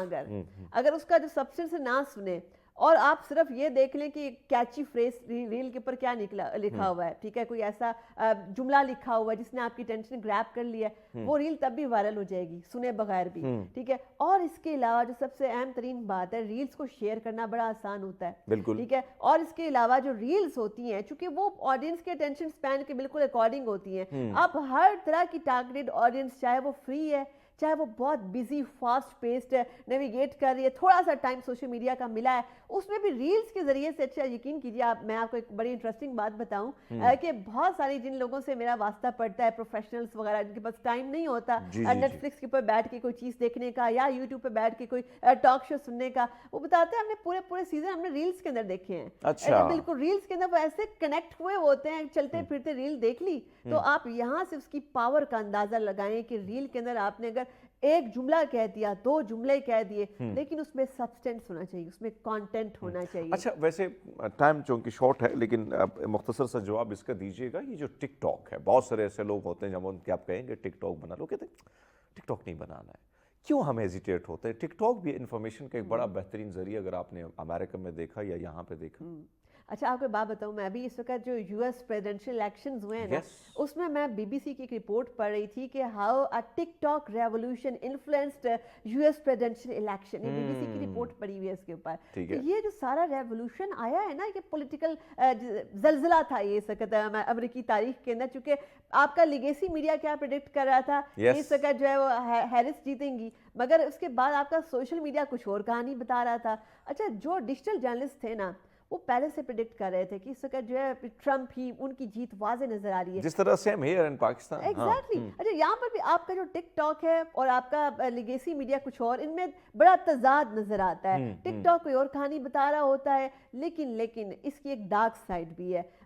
اگر اس کا جو سبسٹنس نہ سنیں اور آپ صرف یہ دیکھ لیں کہ کیچی فریز ریل کے اوپر کیا لکھا ہوا ہے, ٹھیک ہے, کوئی ایسا جملہ لکھا ہوا ہے جس نے آپ کی ٹینشن گریب کر لی ہے, وہ ریل تب بھی وائرل ہو جائے گی سنے بغیر بھی, ٹھیک ہے. اور اس کے علاوہ جو سب سے اہم ترین بات ہے, ریلز کو شیئر کرنا بڑا آسان ہوتا ہے, بالکل, ٹھیک ہے. اور اس کے علاوہ جو ریلز ہوتی ہیں, چونکہ وہ آڈینس کے اٹینشن سپین کے بالکل اکارڈنگ ہوتی ہیں, آپ ہر طرح کی ٹارگیٹڈ آڈینس, چاہے وہ فری ہے, چاہے وہ بہت بزی فاسٹ پیسڈ نیویگیٹ کر رہی ہے, تھوڑا سا ٹائم سوشل میڈیا کا ملا ہے, اس میں بھی ریلز کے ذریعے سے. اچھا یقین کیجیے, میں آپ کو ایک بڑی انٹرسٹنگ بات بتاؤں کہ بہت ساری جن لوگوں سے میرا واسطہ پڑتا ہے, پروفیشنلز وغیرہ, جن کے پاس ٹائم نہیں ہوتا نیٹ فلکس کے اوپر بیٹھ کے کوئی چیز دیکھنے کا یا یوٹیوب پہ بیٹھ کے کوئی ٹاک شو سننے کا, وہ بتاتے ہیں ہم نے پورے سیزن ہم نے ریلز کے اندر دیکھے ہیں. اچھا, بالکل ریلز کے اندر وہ ایسے کنیکٹ ہوئے ہوتے ہیں, چلتے پھرتے ریل دیکھ لی, تو آپ یہاں سے اس کی پاور کا اندازہ لگائیں کہ ریل کے اندر آپ نے اگر 1 جملہ کہہ دیا, 2 جملے کہہ دیے, لیکن اس میں سبسٹنس ہونا چاہیے, اس میں کانٹینٹ ہونا چاہیے. اچھا, ویسے ٹائم چونکہ شارٹ ہے, لیکن مختصر سا جواب اس کا دیجیے گا. یہ جو ٹک ٹاک ہے, بہت سارے ایسے لوگ ہوتے ہیں جب ان کے آپ کہیں گے ٹک ٹاک بنا لو, کہتے ہیں ٹک ٹاک نہیں بنانا ہے. کیوں ہم ہیزیٹیٹ ہوتے ہیں؟ ٹک ٹاک بھی انفارمیشن کا ایک بڑا بہترین ذریعہ, اگر آپ نے امریکہ میں دیکھا یا یہاں پہ دیکھا. اچھا, آپ کو بات بتاؤں, میں ابھی اس وقت جو US پریزیڈنشیل الیکشنز ہوئے ہیں نا, اس میں BBC کی ایک رپورٹ پڑھ رہی تھی کہ how a TikTok revolution influenced US presidential election. یہ BBC کی رپورٹ پڑھی ہوئی ہے اس کے اوپر. یہ جو سارا ریولوشن آیا ہے نا, یہ پولیٹیکل زلزلہ تھا یہ اس وقت امریکی تاریخ کے اندر, چونکہ آپ کا لیگیسی میڈیا کیا پریڈکٹ کر رہا تھا کہ اس وقت جو ہے وہ ہیرس جیتیں گی, مگر اس کے بعد آپ کا سوشل میڈیا کچھ اور کہانی بتا رہا تھا. اچھا, جو ڈیجیٹل جرنلسٹ تھے نا, وہ پہلے سے پریڈکٹ کر رہے تھے کہ اس وقت جو ہے ٹرمپ ہی, ان کی جیت واضح نظر آ رہی ہے, جس طرح same here in Pakistan. Exactly. اچھا, یہاں پر بھی آپ کا جو ٹک ٹاک ہے اور آپ کا لیگیسی میڈیا کچھ اور, ان میں بڑا تضاد نظر آتا ہے. ٹک ٹاک کوئی اور کہانی بتا رہا ہوتا ہے, لیکن اس کی ایک ڈارک سائڈ بھی ہے.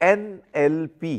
NLP,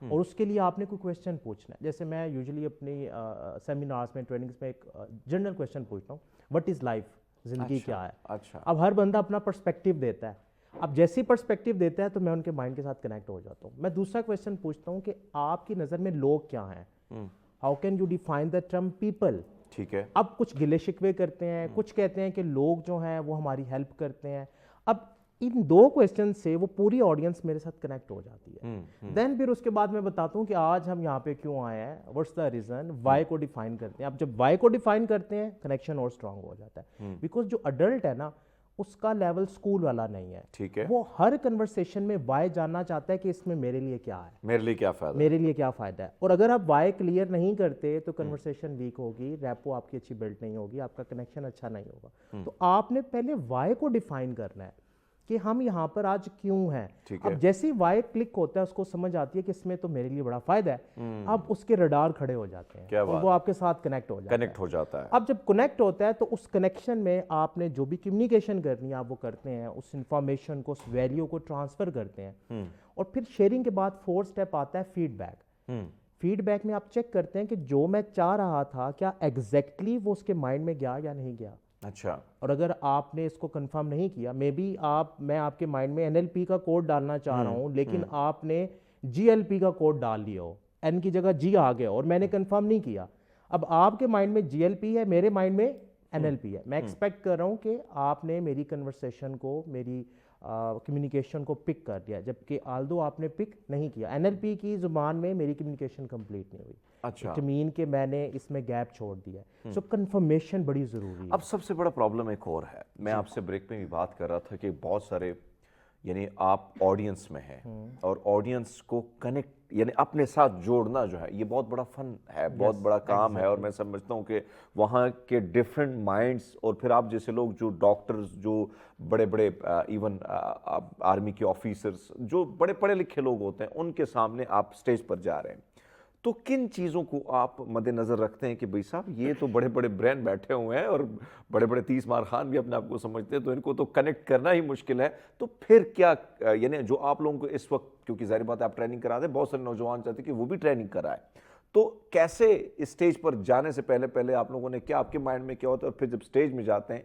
اور اس کے لیے آپ نے کوئی کویشچن پوچھنا ہے. جیسے میں یوزلی اپنی سیمینارز میں ٹریننگز میں ایک جنرل کویشچن پوچھتا ہوں, وٹ از لائف, زندگی کیا ہے. اچھا, اب ہر بندہ اپنا پرسپیکٹیو دیتا ہے. اب جیسی پرسپیکٹیو دیتا ہے تو میں ان کے مائنڈ کے ساتھ کنیکٹ ہو جاتا ہوں. میں دوسرا کویشچن پوچھتا ہوں کہ آپ کی نظر میں لوگ کیا ہیں, how can you define the term people. ٹھیک ہے. اب کچھ گلے شکوے کرتے ہیں, کچھ کہتے ہیں کہ لوگ جو ہیں وہ ہماری ہیلپ کرتے ہیں. اب ان دو کویشچن سے وہ پوری آڈینس میرے ساتھ کنیکٹ ہو جاتی ہے. دین پھر اس کے بعد میں بتاتا ہوں کہ آج ہم یہاں پہ کیوں آئے ہیں, واٹس دا ریزن, وائی کو ڈیفائن کرتے ہیں. اب جب وائی کو ڈیفائن کرتے ہیں کنیکشن اور اسٹرانگ ہو جاتا ہے. بیکاز جو اڈلٹ ہے نا اس کا لیول اسکول والا نہیں ہے. ٹھیک ہے. وہ ہر کنورسیشن میں وائی جاننا چاہتا ہے کہ اس میں میرے لیے کیا ہے, میرے لیے کیا فائدہ, میرے لیے کیا فائدہ ہے. اور اگر آپ وائی کلیئر نہیں کرتے تو کنورسیشن ویک ہوگی, ریپو آپ کی اچھی بلڈ نہیں ہوگی, آپ کا کنیکشن اچھا نہیں ہوگا. تو آپ نے پہلے وائی کو ڈیفائن کرنا ہے کہ ہم یہاں پر آج کیوں ہیں. اب جیسی وائی کلک ہوتا ہے اس کو سمجھ آتی ہے کہ اس میں تو میرے لیے بڑا فائدہ ہے. اب اس کے رڈار کھڑے ہو جاتے ہیں اور وہ آپ کے ساتھ کنیکٹ ہو جاتا ہے. اب جب کنیکٹ ہوتا ہے تو اس کنیکشن میں آپ نے جو بھی کمیونیکیشن کرنی ہے آپ وہ کرتے ہیں, اس انفارمیشن کو, اس ویلیو کو ٹرانسفر کرتے ہیں. اور پھر شیئرنگ کے بعد 4 اسٹیپ آتا ہے فیڈ بیک. فیڈ بیک میں آپ چیک کرتے ہیں کہ جو میں چاہ رہا تھا کیا ایگزیکٹلی وہ اس کے مائنڈ میں گیا یا نہیں گیا. اچھا. اور اگر آپ نے اس کو کنفرم نہیں کیا, میں آپ کے مائنڈ میں NLP کا کوڈ ڈالنا چاہ رہا ہوں لیکن آپ نے GLP کا کوڈ ڈال لیا ہو, N کی جگہ G آ گیا اور میں نے کنفرم نہیں کیا. اب آپ کے مائنڈ میں GLP ہے, میرے مائنڈ میں NLP ہے. میں ایکسپیکٹ کر رہا ہوں کہ آپ نے میری کنورسیشن کو, میری کمیونیکیشن کو پک کر دیا, جبکہ آلدو آپ نے پک نہیں کیا. NLP کی زبان میں میری کمیونیکیشن کمپلیٹ نہیں ہوئی. اچھا. اٹ مین کہ میں نے اس میں گیپ چھوڑ دیا. سو کنفرمیشن بڑی ضروری ہے. اب سب سے بڑا پرابلم ایک اور ہے, میں آپ سے بریک میں بھی بات کر رہا تھا کہ بہت سارے, یعنی آپ آڈینس میں ہیں اور آڈینس کو کنیکٹ یعنی اپنے ساتھ جوڑنا جو ہے یہ بہت بڑا فن ہے, بہت بڑا کام ہے. اور میں سمجھتا ہوں کہ وہاں کے ڈفرینٹ مائنڈس, اور پھر آپ جیسے لوگ جو ڈاکٹرز, جو بڑے بڑے ایون آرمی کے آفیسرز, جو بڑے پڑھے لکھے لوگ ہوتے ہیں, ان کے سامنے آپ اسٹیج پر جا رہے ہیں, تو کن چیزوں کو آپ مد نظر رکھتے ہیں کہ بھائی صاحب یہ تو بڑے بڑے برین بیٹھے ہوئے ہیں اور بڑے بڑے 30 مار خان بھی اپنے آپ کو سمجھتے ہیں, تو ان کو تو کنیکٹ کرنا ہی مشکل ہے. تو پھر کیا, یعنی جو آپ لوگوں کو اس وقت, کیونکہ ظاہر بات ہے آپ ٹریننگ کراتے ہیں, بہت سارے نوجوان چاہتے ہیں کہ وہ بھی ٹریننگ کرائے, تو کیسے اسٹیج پر جانے سے پہلے آپ لوگوں نے کیا, آپ کے مائنڈ میں کیا ہوتا ہے, اور پھر جب اسٹیج میں جاتے ہیں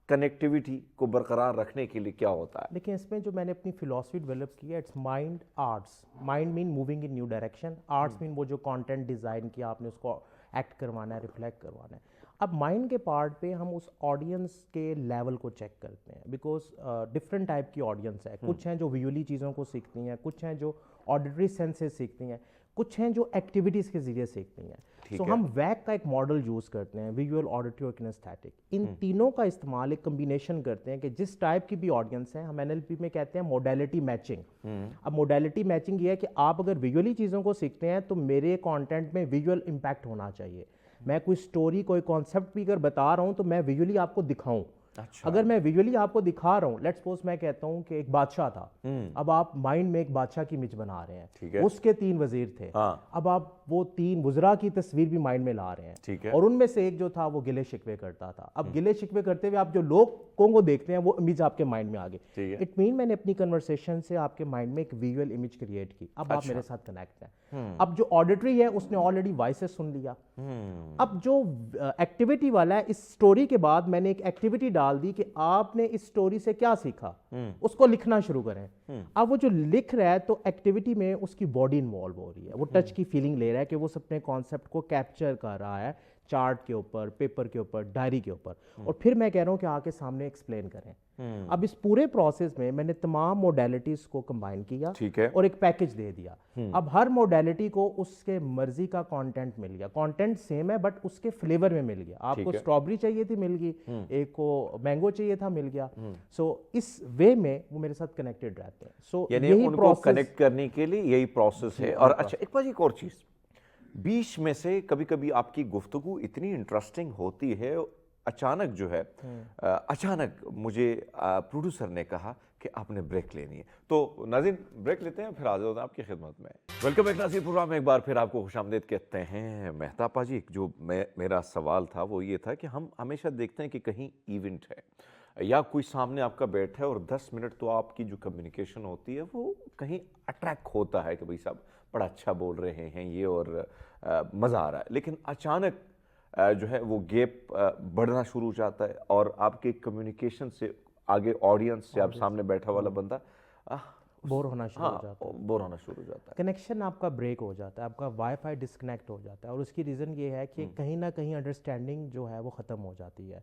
کنیکٹیویٹی کو برقرار رکھنے کے لیے کیا ہوتا ہے؟ دیکھیں اس میں جو میں نے اپنی فلاسفی ڈیولپ کی ہے, اٹس مائنڈ آرٹس. مائنڈ مین moving in new direction, arts مین وہ جو کانٹینٹ ڈیزائن کیا آپ نے اس کو ایکٹ کروانا ہے, ریفلیکٹ کروانا ہے. اب مائنڈ کے پارٹ پہ ہم اس آڈینس کے لیول کو چیک کرتے ہیں, بیکاز ڈفرینٹ ٹائپ کی آڈینس ہے. کچھ ہیں جو ویژولی چیزوں کو سیکھتی ہیں, کچھ ہیں جو آڈیٹری سینس سے سیکھتی ہیں, کچھ ہیں جو ایکٹیویٹیز کے ذریعے سیکھتی ہیں. سو ہم ویک کا ایک ماڈل یوز کرتے ہیں, ویژول, آڈیٹری اور کنیستھیٹک. ان تینوں کا استعمال ایک کمبینیشن کرتے ہیں کہ جس ٹائپ کی بھی آڈینس ہے, ہم NLP میں کہتے ہیں موڈیلٹی میچنگ. اب موڈیلٹی میچنگ یہ ہے کہ آپ اگر ویژولی چیزوں کو سیکھتے ہیں تو میرے کانٹینٹ میں ویژول امپیکٹ ہونا چاہیے. میں کوئی اسٹوری, کوئی کانسیپٹ بھی اگر بتا رہا ہوں تو میں ویژولی آپ کو دکھاؤں. اگر میں ویژولی آپ کو دکھا رہا ہوں, لیٹس سپوز میں کہتا ہوں کہ ایک بادشاہ تھا, اب آپ مائنڈ میں ایک بادشاہ کی امیج بنا رہے ہیں, اس کے 3 وزیر تھے, اب آپ وہ 3 وزراء کی تصویر بھی مائنڈ میں لا رہے ہیں, اور ان میں سے ایک جو تھا وہ گلے شکوے کرتا تھا. اب گلے شکوے کرتے ہوئے آپ جو لوگوں کو دیکھتے ہیں وہ امیج آپ کے مائنڈ میں آ گئی. اٹ مین میں نے اپنی کنورسیشن سے آپ کے مائنڈ میں ایک ویژول امیج کریٹ کی. اب آپ میرے ساتھ کنیکٹ ہیں. اب جو آڈیٹری ہے اس نے آلریڈی وائسز سن لیا. اب جو ایکٹیویٹی والا ہے, اس اسٹوری کے بعد میں نے ایک ایکٹیویٹی ڈال دی کہ آپ نے اس اسٹوری سے کیا سیکھا, اس کو لکھنا شروع کریں. اب وہ جو لکھ رہا ہے تو ایکٹیویٹی میں اس کی باڈی انوالو ہو رہی ہے, وہ ٹچ کی فیلنگ لے رہا ہے کہ وہ اپنے کانسیپٹ کو کیپچر کر رہا ہے چارٹ کے اوپر, پیپر کے اوپر, ڈائری کے اوپر. اور پھر میں کہہ رہا ہوں کہ آ کے سامنے ایکسپلین کریں. اب اس پورے پروسیس میں نے تمام موڈیلٹیز کو کمبائن کیا اور ایک پیکج دے دیا. اب ہر موڈیلٹی کو اس کے مرضی کا کانٹینٹ مل گیا. کانٹینٹ سیم ہے بٹ اس کے فلیور میں مل گیا. آپ کو اسٹرابری چاہیے تھی, مل گئی. ایک کو مینگو چاہیے تھا, مل گیا. سو اس وے میں وہ میرے ساتھ کنیکٹڈ رہتے ہیں. سو یعنی ان کو کنیکٹ کرنے کے لیے یہی پروسیس ہے. اور اچھا ایک بار ایک اور چیز, بیچ میں سے کبھی کبھی آپ کی گفتگو اتنی انٹرسٹنگ ہوتی ہے, اچانک جو ہے, اچانک مجھے پروڈیوسر نے کہا کہ آپ نے بریک لینی ہے. تو ناظرین بریک لیتے ہیں, پھر حاضر ہوتے ہیں آپ کی خدمت میں. ویلکم بیک ناظرین پروگرام میں ایک بار پھر آپ کو خوش آمدید کہتے ہیں. مہتاب جی, جو میرا سوال تھا وہ یہ تھا کہ ہم ہمیشہ دیکھتے ہیں کہ کہیں ایونٹ ہے, یا کوئی سامنے آپ کا بیٹھا ہے اور 10 منٹ تو آپ کی جو کمیونیکیشن ہوتی ہے وہ کہیں اٹریکٹ ہوتا ہے کہ بھئی صاحب بڑا اچھا بول رہے ہیں یہ اور مزہ آ رہا ہے، لیکن اچانک جو ہے وہ گیپ بڑھنا شروع ہو جاتا ہے اور آپ کے کمیونیکیشن سے آگے آڈینس سے آپ سامنے بیٹھا والا بندہ بور ہونا شروع ہو جاتا ہے، بور ہونا شروع ہو جاتا ہے، کنیکشن آپ کا بریک ہو جاتا ہے، آپ کا وائی فائی ڈسکنیکٹ ہو جاتا ہے، اور اس کی ریزن یہ ہے کہ کہیں نہ کہیں انڈرسٹینڈنگ جو ہے وہ ختم ہو جاتی ہے،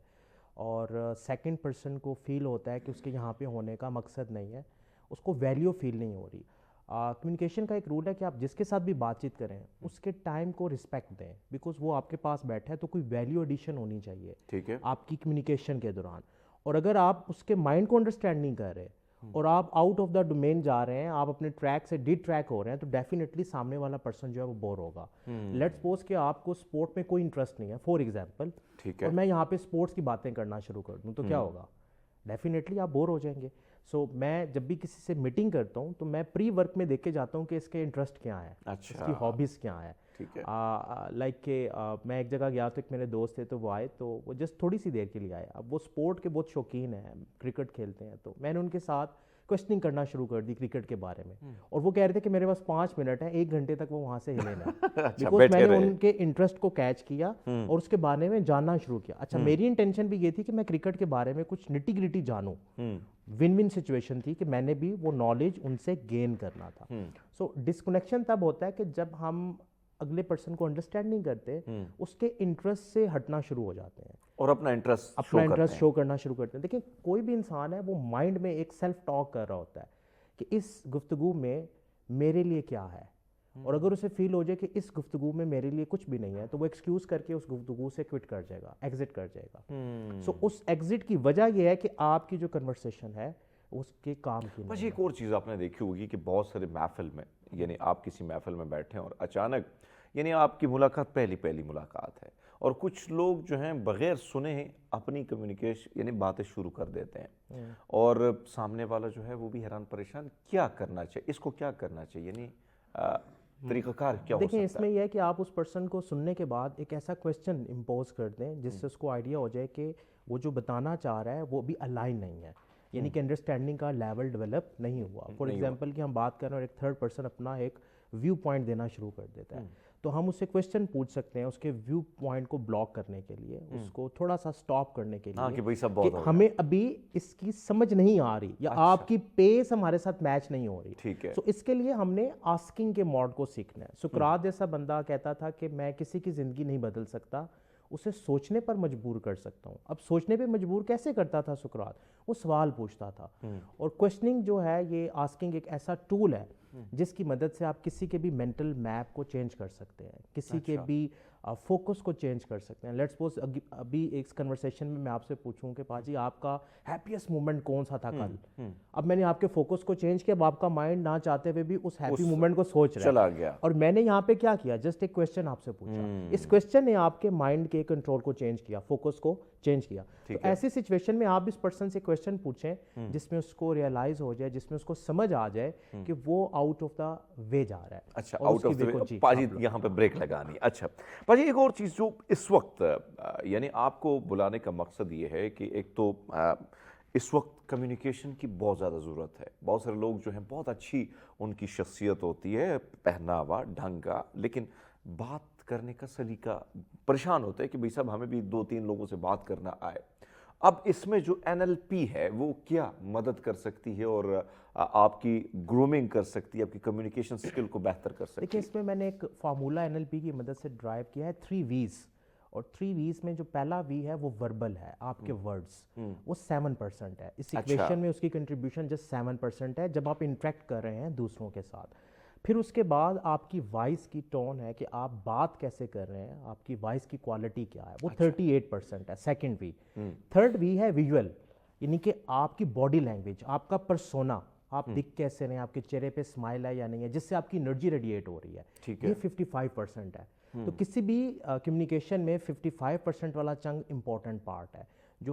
اور سیکنڈ پرسن کو فیل ہوتا ہے کہ اس کے یہاں پہ ہونے کا مقصد نہیں ہے، اس کو ویلیو فیل نہیں ہو رہی۔ کمیونیکیشن کا ایک رول ہے کہ آپ جس کے ساتھ بھی بات چیت کریں اس کے ٹائم کو رسپیکٹ دیں، بیکاز وہ آپ کے پاس بیٹھا ہے تو کوئی ویلیو ایڈیشن ہونی چاہیے ٹھیک ہے، آپ کی کمیونیکیشن کے دوران۔ اور اگر آپ اس کے مائنڈ کو انڈرسٹینڈ نہیں کر رہے اور آپ آؤٹ آف دا ڈومین جا رہے ہیں، آپ اپنے ٹریک سے ڈی ٹریک ہو رہے ہیں، تو ڈیفینیٹلی سامنے والا پرسن جو ہے وہ بور ہوگا۔ لیٹ سپوز کہ آپ کو اسپورٹ میں کوئی انٹرسٹ نہیں ہے فار ایگزامپل، ٹھیک ہے، اور میں یہاں پہ اسپورٹس کی باتیں کرنا شروع کر دوں تو کیا ہوگا؟ ڈیفینیٹلی آپ بور ہو جائیں گے۔ سو میں جب بھی کسی سے میٹنگ کرتا ہوں تو میں پری ورک میں دیکھ کے جاتا ہوں کہ اس کے انٹرسٹ کیا ہے، اس کی ہابیز کیا ہے۔ ٹھیک ہے، لائک کہ میں ایک جگہ گیا تو ایک میرے دوست تھے تو وہ آئے تو وہ جسٹ تھوڑی سی دیر کے لیے آئے، اب وہ اسپورٹ کے بہت شوقین ہیں، کرکٹ کھیلتے ہیں، تو میں نے ان کے ساتھ کوشچننگ کرنا شروع کر دی کرکٹ کے بارے میں، اور وہ کہہ رہے تھے کہ میرے پاس 5 منٹ ہیں، 1 گھنٹے تک وہ وہاں سے ہلے نہ، بیکاز میں نے ان کے انٹرسٹ کو کیچ کیا اور اس کے بارے میں جاننا شروع کیا۔ اچھا میری انٹینشن بھی یہ تھی کہ میں کرکٹ کے بارے میں کچھ نٹی گریٹی جانوں، ون ون سچویشن تھی کہ میں نے بھی وہ نالج ان سے گین کرنا تھا۔ سو ڈسکنیکشن تب ہوتا ہے کہ جب ہم اگلے پرسن کو انڈرسٹینڈ نہیں کرتے، اس کے انٹرسٹ سے ہٹنا شروع ہو جاتے ہیں اور اپنا انٹرسٹ شو کرنا شروع کرتے ہیں۔ دیکھیں کوئی بھی انسان ہے وہ مائنڈ میں ایک سیلف ٹاک کر رہا ہوتا ہے کہ اس گفتگو میں میرے لیے کیا ہے، اور اگر اسے فیل ہو جائے کہ اس گفتگو میں میرے لیے کچھ بھی نہیں ہے تو وہ ایکسکیوز کر کے اس گفتگو سے کوئٹ کر جائے گا، ایگزٹ کر جائے گا۔ سو اس ایگزٹ کی وجہ یہ ہے کہ آپ کی جو کنورسیشن ہے اس کے کام کی نہیں۔ ایک اور چیز آپ نے دیکھی ہوگی کہ بہت سارے محفل میں، یعنی آپ کسی محفل میں بیٹھے ہیں اور اچانک یعنی آپ کی ملاقات پہلی ملاقات ہے اور کچھ لوگ جو ہیں بغیر سنے اپنی کمیونیکیشن یعنی باتیں شروع کر دیتے ہیں اور سامنے والا جو ہے وہ بھی حیران پریشان کیا کرنا چاہیے، اس کو کیا کرنا چاہیے، یعنی طریقہ کار کیا ہو سکتا ہے؟ دیکھیں اس میں یہ ہے کہ آپ اس پرسن کو سننے کے بعد ایک ایسا کویسچن امپوز کر دیں جس سے اس کو آئیڈیا ہو جائے کہ وہ جو بتانا چاہ رہا ہے وہ بھی الائن نہیں ہے، یعنی کہ انڈرسٹینڈنگ کا لیول ڈیولپ نہیں ہوا۔ فار ایگزامپل کہ ہم بات کر رہے ہیں اور ایک تھرڈ پرسن اپنا ایک ویو پوائنٹ دینا شروع کر دیتا ہے، تو ہم اس سے کویسچن پوچھ سکتے ہیں اس کے ویو پوائنٹ کو بلاک کرنے کے لیے، اس کو تھوڑا سا سٹاپ کرنے کے لیے کہ ہمیں ابھی اس کی سمجھ نہیں آ رہی یا آپ کی پیس ہمارے ساتھ میچ نہیں ہو رہی۔ ٹھیک ہے، سو اس کے لیے ہم نے آسکنگ کے موڈ کو سیکھنا ہے۔ سقراط جیسا بندہ کہتا تھا کہ میں کسی کی زندگی نہیں بدل سکتا، اسے سوچنے پر مجبور کر سکتا ہوں۔ اب سوچنے پہ مجبور کیسے کرتا تھا سقراط؟ وہ سوال پوچھتا تھا، اور کویسچننگ جو ہے یہ آسکنگ ایک ایسا ٹول ہے جس کی مدد سے آپ کسی کے بھی مینٹل میپ کو چینج کر سکتے ہیں، کسی کے بھی فوکس کو چینج کر سکتے ہیں۔ لیٹس سپوز ابھی ایک کنورسیشن میں میں آپ سے پوچھوں کہ پاجی آپ کا ہیپیسٹ مومنٹ کون سا تھا کل، اب میں نے آپ کے فوکس کو چینج کیا، اب آپ کا مائنڈ نہ چاہتے ہوئے بھی اس ہیپی مومنٹ کو سوچ رہا ہے، چلا گیا، اور میں نے یہاں پہ کیا کیا، جسٹ ایک کویسچن آپ سے پوچھا، اس کویسچن نے آپ کے مائنڈ کے کنٹرول کو چینج کیا، فوکس کو چینج کیا۔ تو ایسی سچویشن میں آپ اس پرسن سے کویسچن پوچھیں جس میں اس کو ریئلائز ہو جائے، جس میں اس کو سمجھ آ جائے کہ وہ آؤٹ آف دا وے جا رہا ہے۔ اچھا آؤٹ آف دا وے، پاجی یہاں پہ بریک لگانی ہے۔ اچھا پاجی ایک اور چیز جو اس وقت یعنی آپ کو بلانے کا مقصد یہ ہے کہ ایک تو اس وقت کمیونیکیشن کی بہت زیادہ ضرورت ہے، بہت سارے لوگ جو ہیں بہت اچھی ان کی شخصیت ہوتی ہے، پہناوا ڈھنگ کا، لیکن بات کرنے کا سلیقہ پریشان ہوتا ہے کہ بھئی صاحب ہمیں بھی 2-3 لوگوں سے بات کرنا آئے۔ اب اس میں جو NLP ہے وہ کیا مدد کر سکتی ہے اور آپ کی گرومنگ کر سکتی ہے، آپ کی کمیونیکیشن سکل کو بہتر کر سکتی ہے؟ دیکھیں اس میں نے ایک فارمولا NLP کی مدد سے ڈرائیو کیا ہے 3 V's، اور 3 V's میں جو پہلا V ہے وہ وربل ہے، آپ کے ورڈز، وہ 7% ہے، اس ایکویشن میں اس کی کنٹریبیوشن جسٹ 7% ہے جب آپ انٹریکٹ کر رہے ہیں دوسروں کے ساتھ۔ پھر اس کے بعد آپ کی وائس کی ٹون ہے کہ آپ بات کیسے کر رہے ہیں، آپ کی وائس کی کوالٹی کیا ہے، وہ 38% ہے، سیکنڈ وی۔ تھرڈ وی ہے ویژول، یعنی کہ آپ کی باڈی لینگویج، آپ کا پرسونا، آپ دکھ کیسے رہے ہیں، آپ کے چہرے پہ اسمائل ہے یا نہیں ہے، جس سے آپ کی انرجی ریڈیٹ ہو رہی ہے، یہ 55% ہے۔ تو کسی بھی کمیونیکیشن میں 55% والا چنک امپورٹنٹ پارٹ ہے۔ جو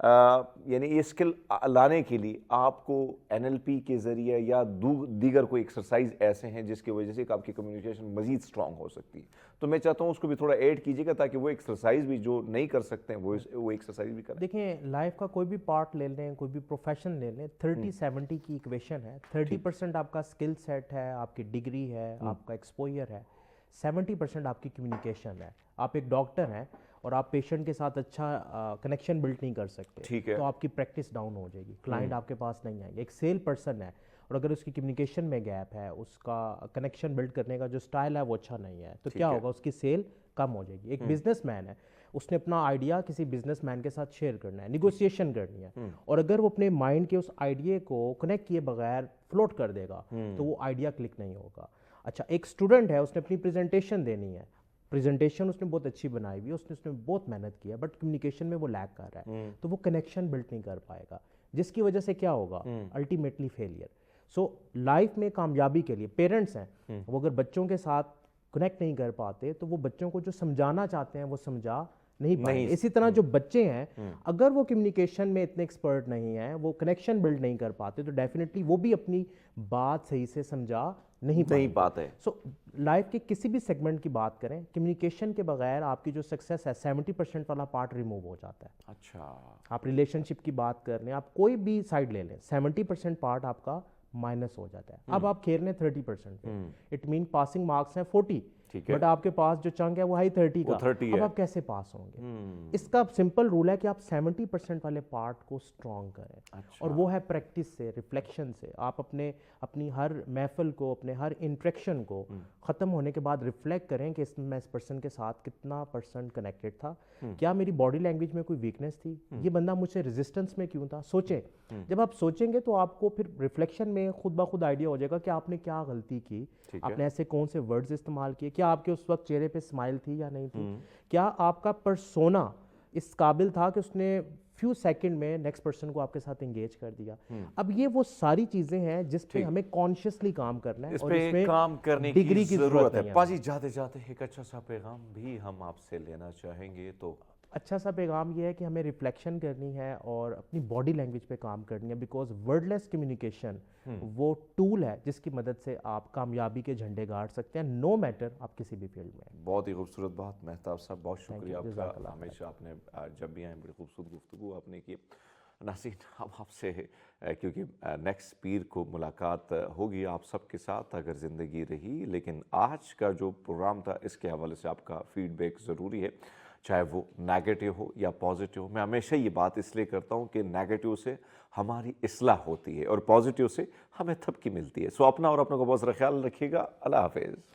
یعنی یہ اسکل لانے کے لیے آپ کو NLP کے ذریعے یا دیگر کوئی ایکسرسائز ایسے ہیں جس کی وجہ سے آپ کی کمیونیکیشن مزید اسٹرانگ ہو سکتی ہے؟ تو میں چاہتا ہوں اس کو بھی تھوڑا ایڈ کیجیے گا تاکہ وہ ایکسرسائز بھی جو نہیں کر سکتے ہیں وہ ایکسرسائز بھی کریں. دیکھیں لائف کا کوئی بھی پارٹ لے لیں, کوئی بھی پروفیشن لے لیں, 30-70 کی ایکویشن ہے. 30% آپ کا اسکل سیٹ ہے, آپ کی ڈگری ہے, آپ کا ایکسپوئر ہے, 70% آپ کی کمیونیکیشن ہے. آپ ایک ڈاکٹر ہیں اور آپ پیشنٹ کے ساتھ اچھا کنیکشن بلڈ نہیں کر سکتے تو آپ کی پریکٹس ڈاؤن ہو جائے گی, کلائنٹ آپ کے پاس نہیں آئیں گے. ایک سیل پرسن ہے اور اگر اس کی کمیونیکیشن میں گیپ ہے, اس کا کنیکشن بلڈ کرنے کا جو سٹائل ہے وہ اچھا نہیں ہے, تو کیا ہوگا, اس کی سیل کم ہو جائے گی. ایک بزنس مین ہے, اس نے اپنا آئیڈیا کسی بزنس مین کے ساتھ شیئر کرنا ہے, نیگوسیشن کرنی ہے, اور اگر وہ اپنے مائنڈ کے اس آئیڈیا کو کنیکٹ کیے بغیر فلوٹ کر دے گا تو وہ آئیڈیا کلک نہیں ہوگا. اچھا ایک اسٹوڈنٹ ہے, اس نے اپنی پریزنٹیشن دینی ہے, پریزنٹیشن اس نے بہت اچھی بنائی ہوئی ہے, اس نے بہت محنت کی ہے, بٹ کمیونیکیشن میں وہ لیگ کر رہا ہے, تو وہ کنیکشن بلڈ نہیں کر پائے گا, جس کی وجہ سے کیا ہوگا, الٹیمیٹلی فیلئر. سو لائف میں کامیابی کے لیے پیرنٹس ہیں, وہ اگر بچوں کے ساتھ کنیکٹ نہیں کر پاتے تو وہ بچوں کو جو سمجھانا چاہتے ہیں وہ سمجھا نہیں پائیں. اسی طرح جو بچے ہیں اگر وہ کمیونیکیشن میں اتنے ایکسپرٹ نہیں ہیں, وہ کنیکشن بلڈ نہیں کر پاتے, تو ڈیفینیٹلی وہ بھی اپنی بات صحیح سے سمجھا نہیں پاتے. سو لائف کے کسی بھی سیگمنٹ کی بات کریں, کمیونیکیشن کے بغیر آپ کی جو سکسیس ہے 70% والا پارٹ ریموو ہو جاتا ہے. اچھا آپ ریلیشن شپ کی بات کر لیں, آپ کوئی بھی سائڈ لے لیں, 70% پارٹ آپ کا مائنس ہو جاتا ہے. اب آپ کھیل رہے ہیں 30% پہ, اٹ مین پاسنگ مارکس ہیں 40, بٹ آپ کے پاس جو چنک ہے وہ ہائی 30 کا, اب آپ کیسے پاس ہوں گے؟ اس کا سمپل رول ہے کہ آپ 70% والے پارٹ کو اسٹرانگ کریں, اور وہ ہے پریکٹس سے, ریفلیکشن سے. آپ اپنی ہر محفل کو, اپنے ہر انٹریکشن کو ختم ہونے کے بعد ریفلیکٹ کریں کہ میں اس پرسن کے ساتھ کتنا پرسنٹ کنیکٹڈ تھا, کیا میری باڈی لینگویج میں کوئی ویکنیس تھی, یہ بندہ مجھ سے ریزسٹنس میں کیوں تھا. سوچیں, جب آپ سوچیں گے تو آپ کو پھر ریفلیکشن میں خود بخود آئیڈیا ہو جائے گا کہ آپ نے کیا غلطی کی, آپ نے ایسے کون سے ورڈز استعمال کیے, کیا آپ کے اس وقت چہرے پہ اسمائل تھی یا نہیں تھی, کیا آپ کا پرسونا اس قابل تھا کہ اس نے فیو سیکنڈ میں نیکسٹ پرسن کو آپ کے ساتھ انگیج کر دیا. اب یہ وہ ساری چیزیں ہیں جس پہ ہمیں کانشیسلی کام کرنا ہے, اس اور پہ اس میں کام کرنے ڈگری کی ضرورت ہے. نہیں پاجی جاتے جاتے ایک اچھا سا پیغام بھی ہم آپ سے لینا چاہیں گے. تو اچھا سا پیغام یہ ہے کہ ہمیں ریفلیکشن کرنی ہے اور اپنی باڈی لینگویج پہ کام کرنی ہے, بیکاز ورڈ لیس کمیونیکیشن وہ ٹول ہے جس کی مدد سے آپ کامیابی کے جھنڈے گاڑ سکتے ہیں, نو میٹر آپ کسی بھی فیلڈ میں. بہت ہی خوبصورت بات مہتاب صاحب, بہت شکریہ آپ کا, ہمیشہ آپ نے جب بھی آئے بڑی خوبصورت گفتگو آپ نے کی. ناظرین اب آپ سے کیونکہ نیکسٹ پیر کو ملاقات ہوگی آپ سب کے ساتھ اگر زندگی رہی, لیکن آج کا جو پروگرام تھا اس کے حوالے سے آپ کا فیڈ بیک ضروری ہے, چاہے وہ نیگیٹو ہو یا پازیٹیو ہو. میں ہمیشہ یہ بات اس لیے کرتا ہوں کہ نیگیٹو سے ہماری اصلاح ہوتی ہے اور پازیٹیو سے ہمیں تھپکی ملتی ہے. سو اپنا اور اپنے کو بہت سارا خیال رکھیے گا. اللہ حافظ.